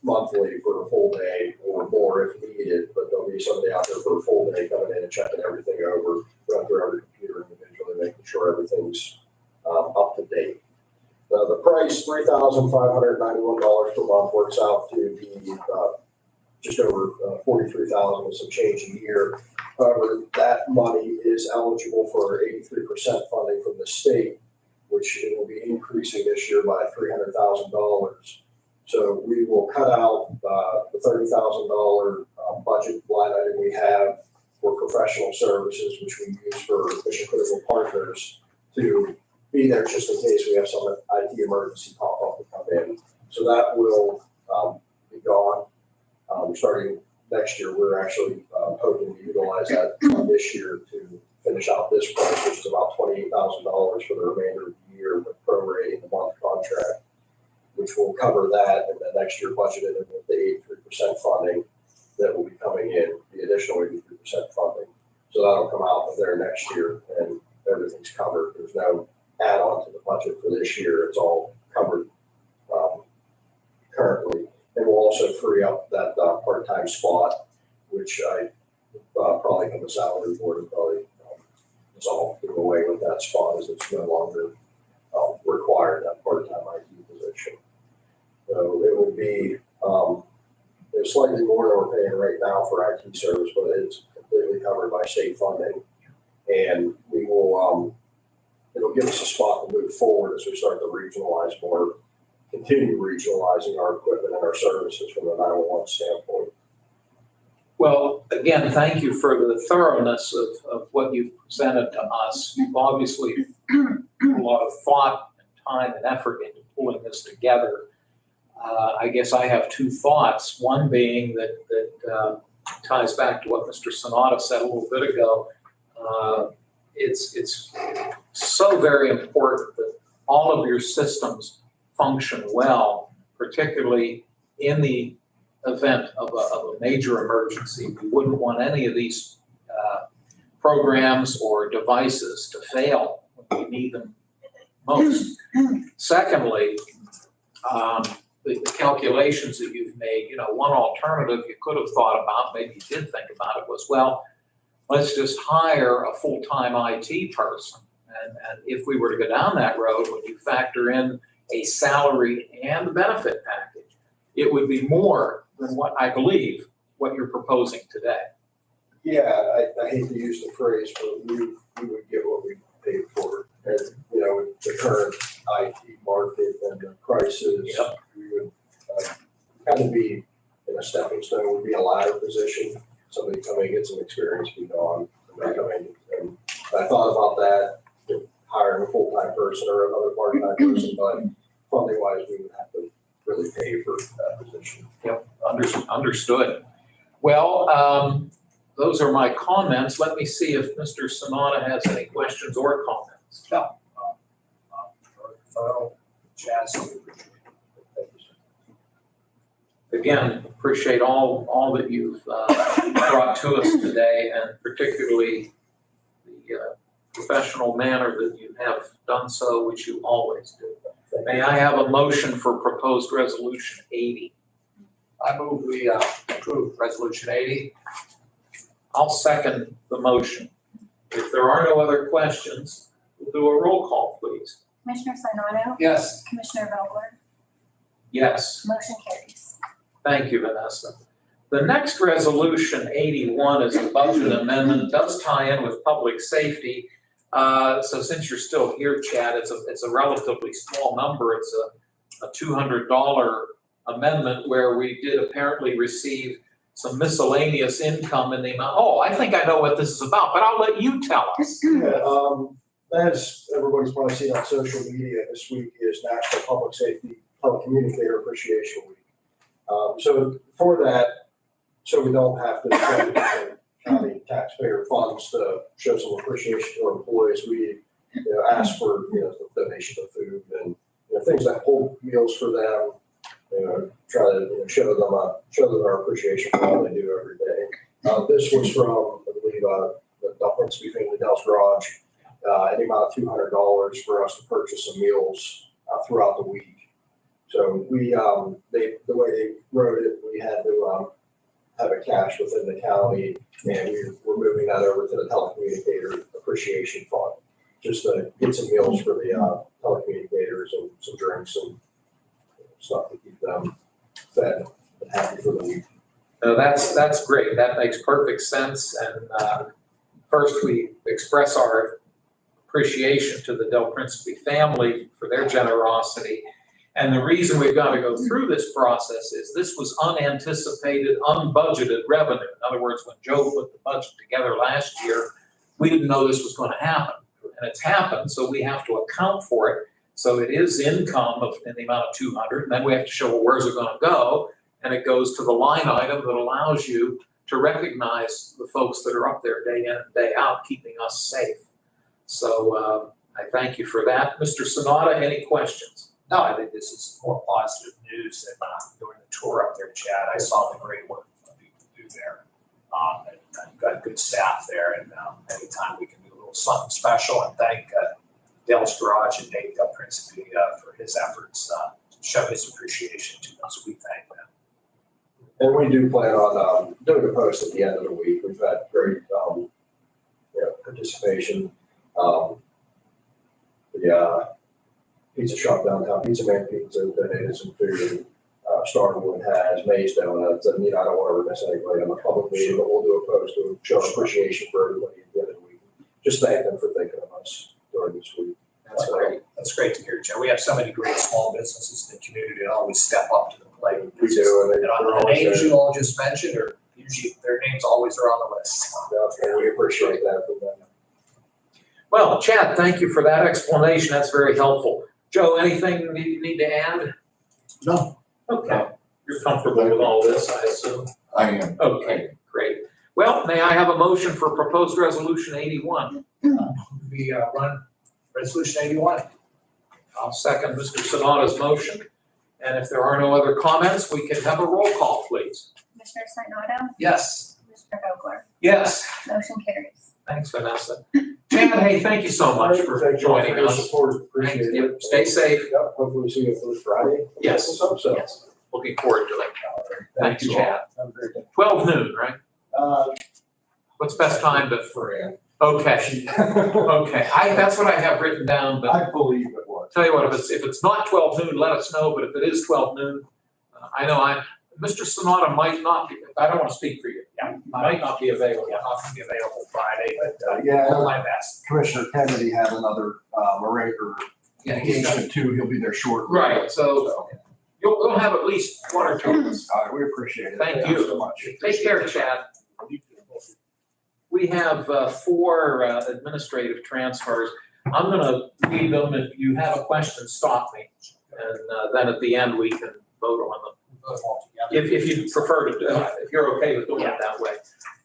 Speaker 9: monthly for a full day or more if needed, but there'll be somebody out there for a full day coming in and checking everything over, going through every computer individually, making sure everything's up to date. The price, $3,591 per month, works out to be just over $43,000 with some change a year. However, that money is eligible for 83% funding from the state, which it will be increasing this year by $300,000. So we will cut out the $30,000 budget line item we have for professional services, which we use for mission critical partners to be there just in case we have some IT emergency pop up to come in. So that will be gone. Starting next year, we're actually hoping to utilize that this year to finish out this price, which is about $28,000 for the remainder of the year with prorating the month contract, which will cover that, and then next year budgeted with the 83% funding that will be coming in, the additional 83% funding. So that'll come out of there next year, and everything's covered. There's no add-on to the budget for this year. It's all covered currently. And we'll also free up that part-time spot, which I probably from the salary board and probably dissolve, do away with that spot as it's no longer required, that part-time IT position. So it would be there's slightly more than we're paying right now for IT service, but it's completely covered by state funding. And we will it'll give us a spot to move forward as we start to regionalize more, continue regionalizing our equipment and our services from the 911 standpoint.
Speaker 1: Well, again, thank you for the thoroughness of what you've presented to us. You've obviously put a lot of thought and time and effort into pulling this together. I guess I have two thoughts. One being that ties back to what Mr. Sonata said a little bit ago. It's so very important that all of your systems function well, particularly in the event of a major emergency. We wouldn't want any of these programs or devices to fail when we need them most. Secondly, the calculations that you've made, one alternative you could have thought about, maybe you did think about it, was, well, let's just hire a full-time IT person. And if we were to go down that road, when you factor in a salary and benefit package, it would be more than what I believe what you're proposing today.
Speaker 9: Yeah, I hate to use the phrase, but we would get what we paid for. And, with the current IT market and the prices,
Speaker 1: Yep.
Speaker 9: we would kind of be in a stepping stone, would be a ladder position. Somebody come in, get some experience, be gone, and they come in. And I thought about that, hiring a full-time person or another part-time person, but funding-wise, we would have to really pay for that position.
Speaker 1: Yep, understood. Well, those are my comments. Let me see if Mr. Sonata has any questions or comments.
Speaker 5: No. Thorough, Jazz.
Speaker 1: Again, appreciate all that you've brought to us today, and particularly the professional manner that you have done so, which you always do. May I have a motion for proposed resolution 80?
Speaker 5: I move we approve resolution 80.
Speaker 1: I'll second the motion. If there are no other questions, we'll do a roll call, please.
Speaker 3: Commissioner Sinata,
Speaker 5: Yes.
Speaker 3: Commissioner Vogler,
Speaker 1: Yes.
Speaker 3: motion carries.
Speaker 1: Thank you, Vanessa. The next resolution, 81, is a budget amendment. It does tie in with public safety. So since you're still here, Chad, it's a relatively small number. It's a $200 amendment where we did apparently receive some miscellaneous income in the amount. Oh, I think I know what this is about, but I'll let you tell us.
Speaker 9: Yeah, as everybody's probably seen on social media, this week is National Public Safety Telecommunicator Appreciation Week. So for that, so we don't have to spend county taxpayer funds to show some appreciation to our employees, we ask for the donation of food and things that hold meals for them. Try to show them our appreciation for all they do every day. This was from, I believe, the Nctv45 family Dell's Garage. An amount of $200 for us to purchase some meals throughout the week. So we, the way they wrote it, we had to have it cash within the county, and we're moving that over to the telecommunicator appreciation fund, just to get some meals for the telecommunicators and some drinks and stuff to keep them fed and happy for the week.
Speaker 1: No, that's great. That makes perfect sense. And first, we express our appreciation to the Del Principe family for their generosity. And the reason we've got to go through this process is this was unanticipated, unbudgeted revenue. In other words, when Joe put the budget together last year, we didn't know this was going to happen. And it's happened, so we have to account for it. So it is income in the amount of 200, and then we have to show, well, where's it going to go? And it goes to the line item that allows you to recognize the folks that are up there day in and day out, keeping us safe. So I thank you for that. Mr. Sonata, any questions?
Speaker 2: No, I think this is more positive news than during the tour up there, Chad. I saw the great work that people do there. And you've got good staff there, and anytime we can do a little something special, and thank Dale's Garage and Nate Principe for his efforts, show his appreciation to us. We thank them.
Speaker 9: And we do plan on doing a post at the end of the week. We've had great participation. The pizza shop downtown, Pizza Man Pizza, donated some food. Starwood has Maze Donuts, and I don't want to miss anybody on the public meeting, but we'll do a post to show appreciation for everybody at the end of the week. Just thank them for thinking of us during this week.
Speaker 2: That's great. That's great to hear, Joe. We have so many great small businesses in the community that always step up to the plate.
Speaker 9: We do, and
Speaker 2: And on the names you all just mentioned, or usually their names always are on the list.
Speaker 9: and we appreciate that from them.
Speaker 1: Well, Chad, thank you for that explanation. That's very helpful. Joe, anything you need to add?
Speaker 10: No.
Speaker 1: Okay. You're comfortable with all this, I assume?
Speaker 10: I am.
Speaker 1: Okay, great. Well, may I have a motion for proposed resolution 81?
Speaker 2: We run resolution 81.
Speaker 1: I'll second Mr. Sonata's motion. And if there are no other comments, we can have a roll call, please.
Speaker 3: Commissioner Sinata,
Speaker 2: Yes.
Speaker 3: Commissioner Vogler,
Speaker 1: Yes.
Speaker 3: motion carries.
Speaker 1: Thanks, Vanessa. Chad, hey, thank you so much for
Speaker 9: Thank you all
Speaker 1: joining
Speaker 9: your
Speaker 1: us.
Speaker 9: support. Appreciate
Speaker 1: Yep,
Speaker 9: it.
Speaker 1: stay safe.
Speaker 9: Yep, hopefully see you for Friday.
Speaker 1: Yes.
Speaker 9: Hope so.
Speaker 1: Yes. Looking forward to it. Thank you,
Speaker 9: all.
Speaker 1: Chad.
Speaker 9: Have a great day.
Speaker 1: 12 noon, right? What's best time to?
Speaker 9: Fran.
Speaker 1: Okay, okay. That's what I have written down, but
Speaker 9: I believe it was.
Speaker 1: tell you what, if it's not 12 noon, let us know, but if it is 12 noon, I know Mr. Sonata might not be, I don't want to speak for you.
Speaker 2: Yeah.
Speaker 1: Might not be available.
Speaker 2: Yeah, not gonna be available Friday, but
Speaker 10: Yeah.
Speaker 2: I'll do my best.
Speaker 10: Commissioner Kennedy had another, engagement too. He'll be there shortly.
Speaker 1: Right, so you'll have at least one or two of us.
Speaker 10: All right, we appreciate it.
Speaker 1: Thank
Speaker 10: Thank
Speaker 1: you.
Speaker 10: so much.
Speaker 1: Take care, Chad. We have 4 administrative transfers. I'm gonna read them. If you have a question, stop me. And then at the end, we can vote on them.
Speaker 2: Put them all together.
Speaker 1: If you prefer to, if you're okay with doing it that way.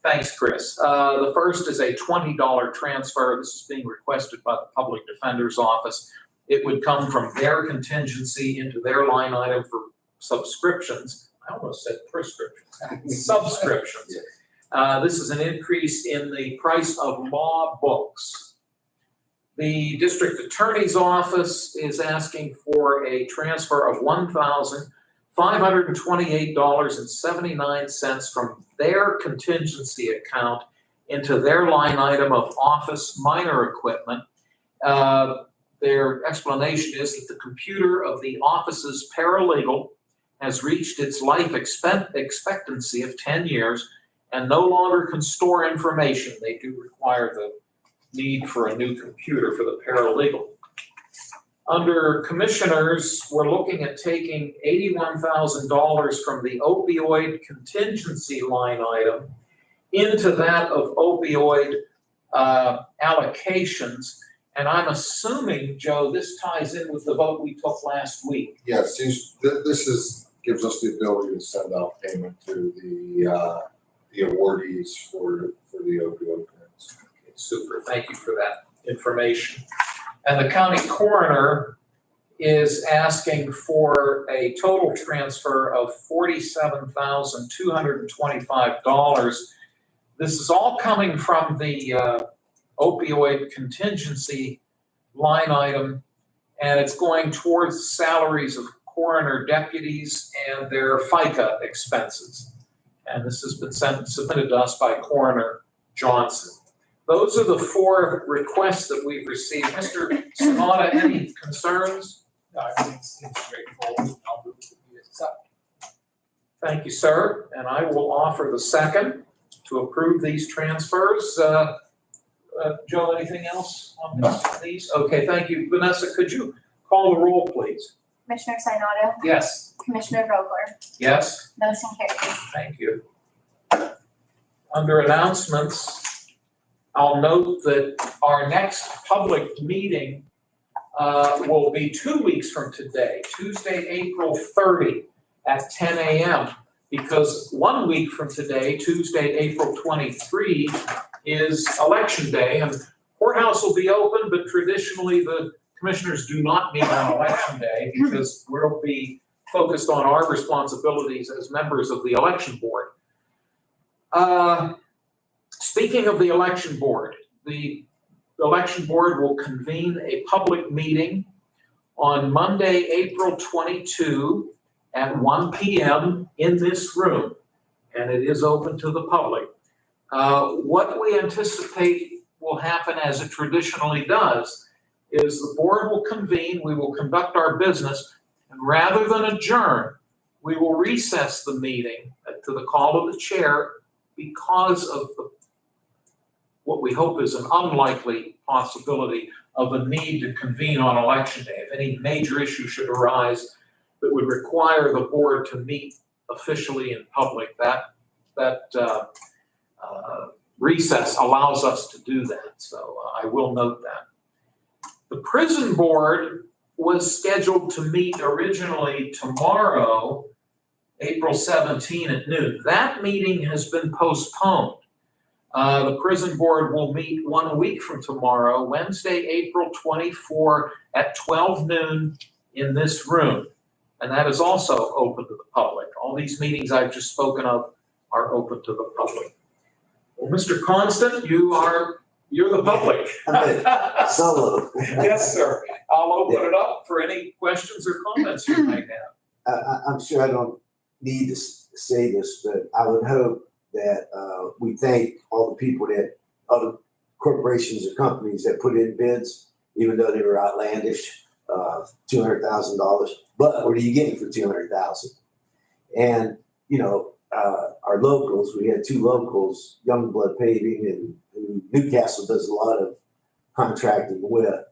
Speaker 1: Thanks, Chris. The first is a $20 transfer. This is being requested by the Public Defender's Office. It would come from their contingency into their line item for subscriptions. I almost said prescriptions, subscriptions. This is an increase in the price of law books. The District Attorney's Office is asking for a transfer of $1,528.79 from their contingency account into their line item of office minor equipment. Their explanation is that the computer of the office's paralegal has reached its life expectancy of 10 years and no longer can store information. They do require the need for a new computer for the paralegal. Under commissioners, we're looking at taking $81,000 from the opioid contingency line item into that of opioid allocations. And I'm assuming, Joe, this ties in with the vote we took last week.
Speaker 10: Yes, this gives us the ability to send out payment to the awardees for the opioid grants.
Speaker 1: Okay, super, thank you for that information. And the county coroner is asking for a total transfer of $47,225. This is all coming from the opioid contingency line item, and it's going towards salaries of coroner deputies and their FICA expenses. And this has been submitted to us by Coroner Johnson. Those are the 4 requests that we've received. Mr. Sonata, any concerns?
Speaker 2: No, I think it's straightforward. I'll move to be accepted.
Speaker 1: Thank you, sir. And I will offer the second to approve these transfers. Joe, anything else on these? Okay, thank you. Vanessa, could you call the roll, please?
Speaker 3: Commissioner Sinata,
Speaker 1: Yes.
Speaker 3: Commissioner Vogler,
Speaker 1: Yes?
Speaker 3: motion carries.
Speaker 1: Thank you. Under announcements, I'll note that our next public meeting will be 2 weeks from today, Tuesday, April 30 at 10 a.m. Because 1 week from today, Tuesday, April 23, is Election Day, and courthouse will be open, but traditionally the commissioners do not meet on Election Day because we'll be focused on our responsibilities as members of the election board. Speaking of the election board will convene a public meeting on Monday, April 22 at 1 p.m. in this room, and it is open to the public. What we anticipate will happen, as it traditionally does, is the board will convene, we will conduct our business, and rather than adjourn, we will recess the meeting to the call of the chair because of what we hope is an unlikely possibility of a need to convene on Election Day. If any major issue should arise that would require the board to meet officially in public, that recess allows us to do that. So I will note that. The prison board was scheduled to meet originally tomorrow, April 17 at noon. That meeting has been postponed. The prison board will meet 1 week from tomorrow, Wednesday, April 24 at 12 noon in this room. And that is also open to the public. All these meetings I've just spoken of are open to the public. Well, Mr. Constant, you're the public.
Speaker 2: Solo.
Speaker 1: Yes, sir. I'll open it up for any questions or comments you might have.
Speaker 2: I'm sure I don't need to say this, but I would hope that we thank all the people other corporations or companies that put in bids, even though they were outlandish, $200,000. But what are you getting for $200,000? And our locals, we had 2 locals, Youngblood Paving and who Newcastle does a lot of contracting with.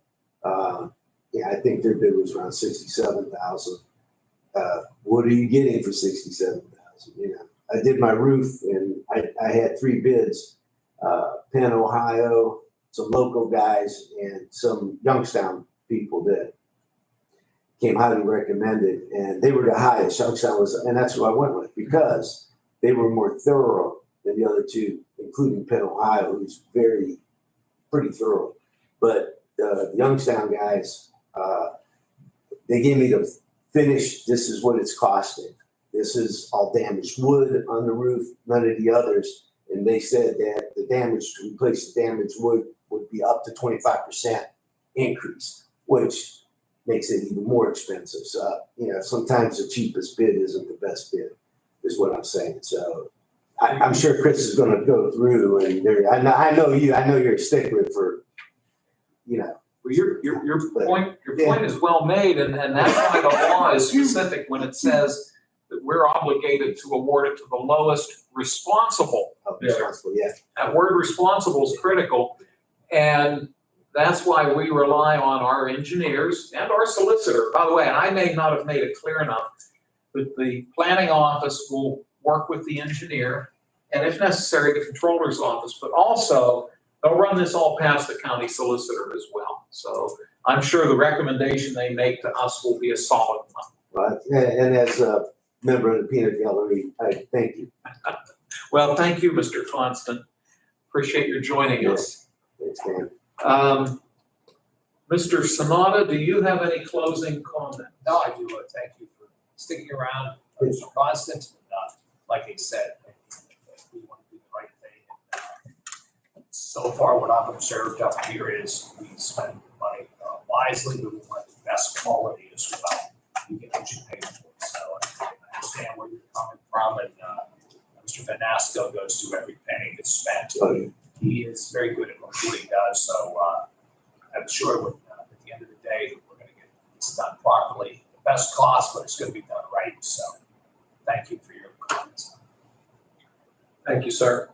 Speaker 2: I think their bid was around $67,000. What are you getting for $67,000? I did my roof and I had 3 bids, Penn, Ohio, some local guys, and some Youngstown people that came highly recommended, and they were the highest. Youngstown was, and that's what I went with because they were more thorough than the other 2, including Penn, Ohio, who's pretty thorough. But the Youngstown guys, they gave me the finish. This is what it's costing. This is all damaged wood on the roof, none of the others. And they said that the damage, to replace the damaged wood, would be up to 25% increase, which makes it even more expensive. So, sometimes the cheapest bid isn't the best bid, is what I'm saying. So I'm sure Chris is going to go through, and I know you're a stickler for,
Speaker 1: Well, your point is well made, and that's why the law is specific when it says that we're obligated to award it to the lowest responsible bidder.
Speaker 2: Yeah.
Speaker 1: That word responsible is critical, and that's why we rely on our engineers and our solicitor. By the way, and I may not have made it clear enough, but the planning office will work with the engineer, and if necessary, the controller's office, but also they'll run this all past the county solicitor as well. So I'm sure the recommendation they make to us will be a solid one.
Speaker 2: Right. And as a member of the peanut gallery, I thank you.
Speaker 1: Well, thank you, Mr. Constant. Appreciate your joining us.
Speaker 2: Thanks, man.
Speaker 1: Mr. Sanada, do you have any closing comment?
Speaker 11: No, I do. Thank you for sticking around, Mr. Constant. Like I said, we want to do the right thing. So far, what I've observed up here is we spend money wisely, but we want the best quality as well. We get what you pay for. So I understand where you're coming from, and Mr. Vanasco goes through every penny that's spent. He is very good at what he does, so I'm sure at the end of the day, we're going to get this done properly. The best cost, but it's going to be done right. So thank you for your comments.
Speaker 1: Thank you, sir.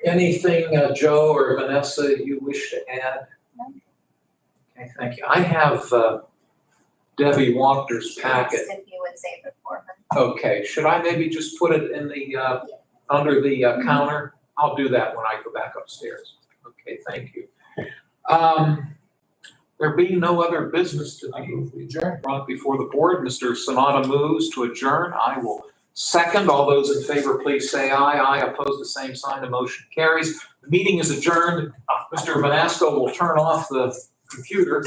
Speaker 1: Anything, Joe or Vanessa, you wish to add?
Speaker 3: No.
Speaker 1: Okay, thank you. I have Debbie Walker's packet.
Speaker 3: If you would save it for her.
Speaker 1: Okay, should I maybe just put it in the, under the counter? I'll do that when I go back upstairs. Okay, thank you. There being no other business to be brought before the board, Mr. Sanada moves to adjourn. I will second. All those in favor, please say aye. Aye, opposed, the same sign. The motion carries. The meeting is adjourned. Mr. Vanasco will turn off the computer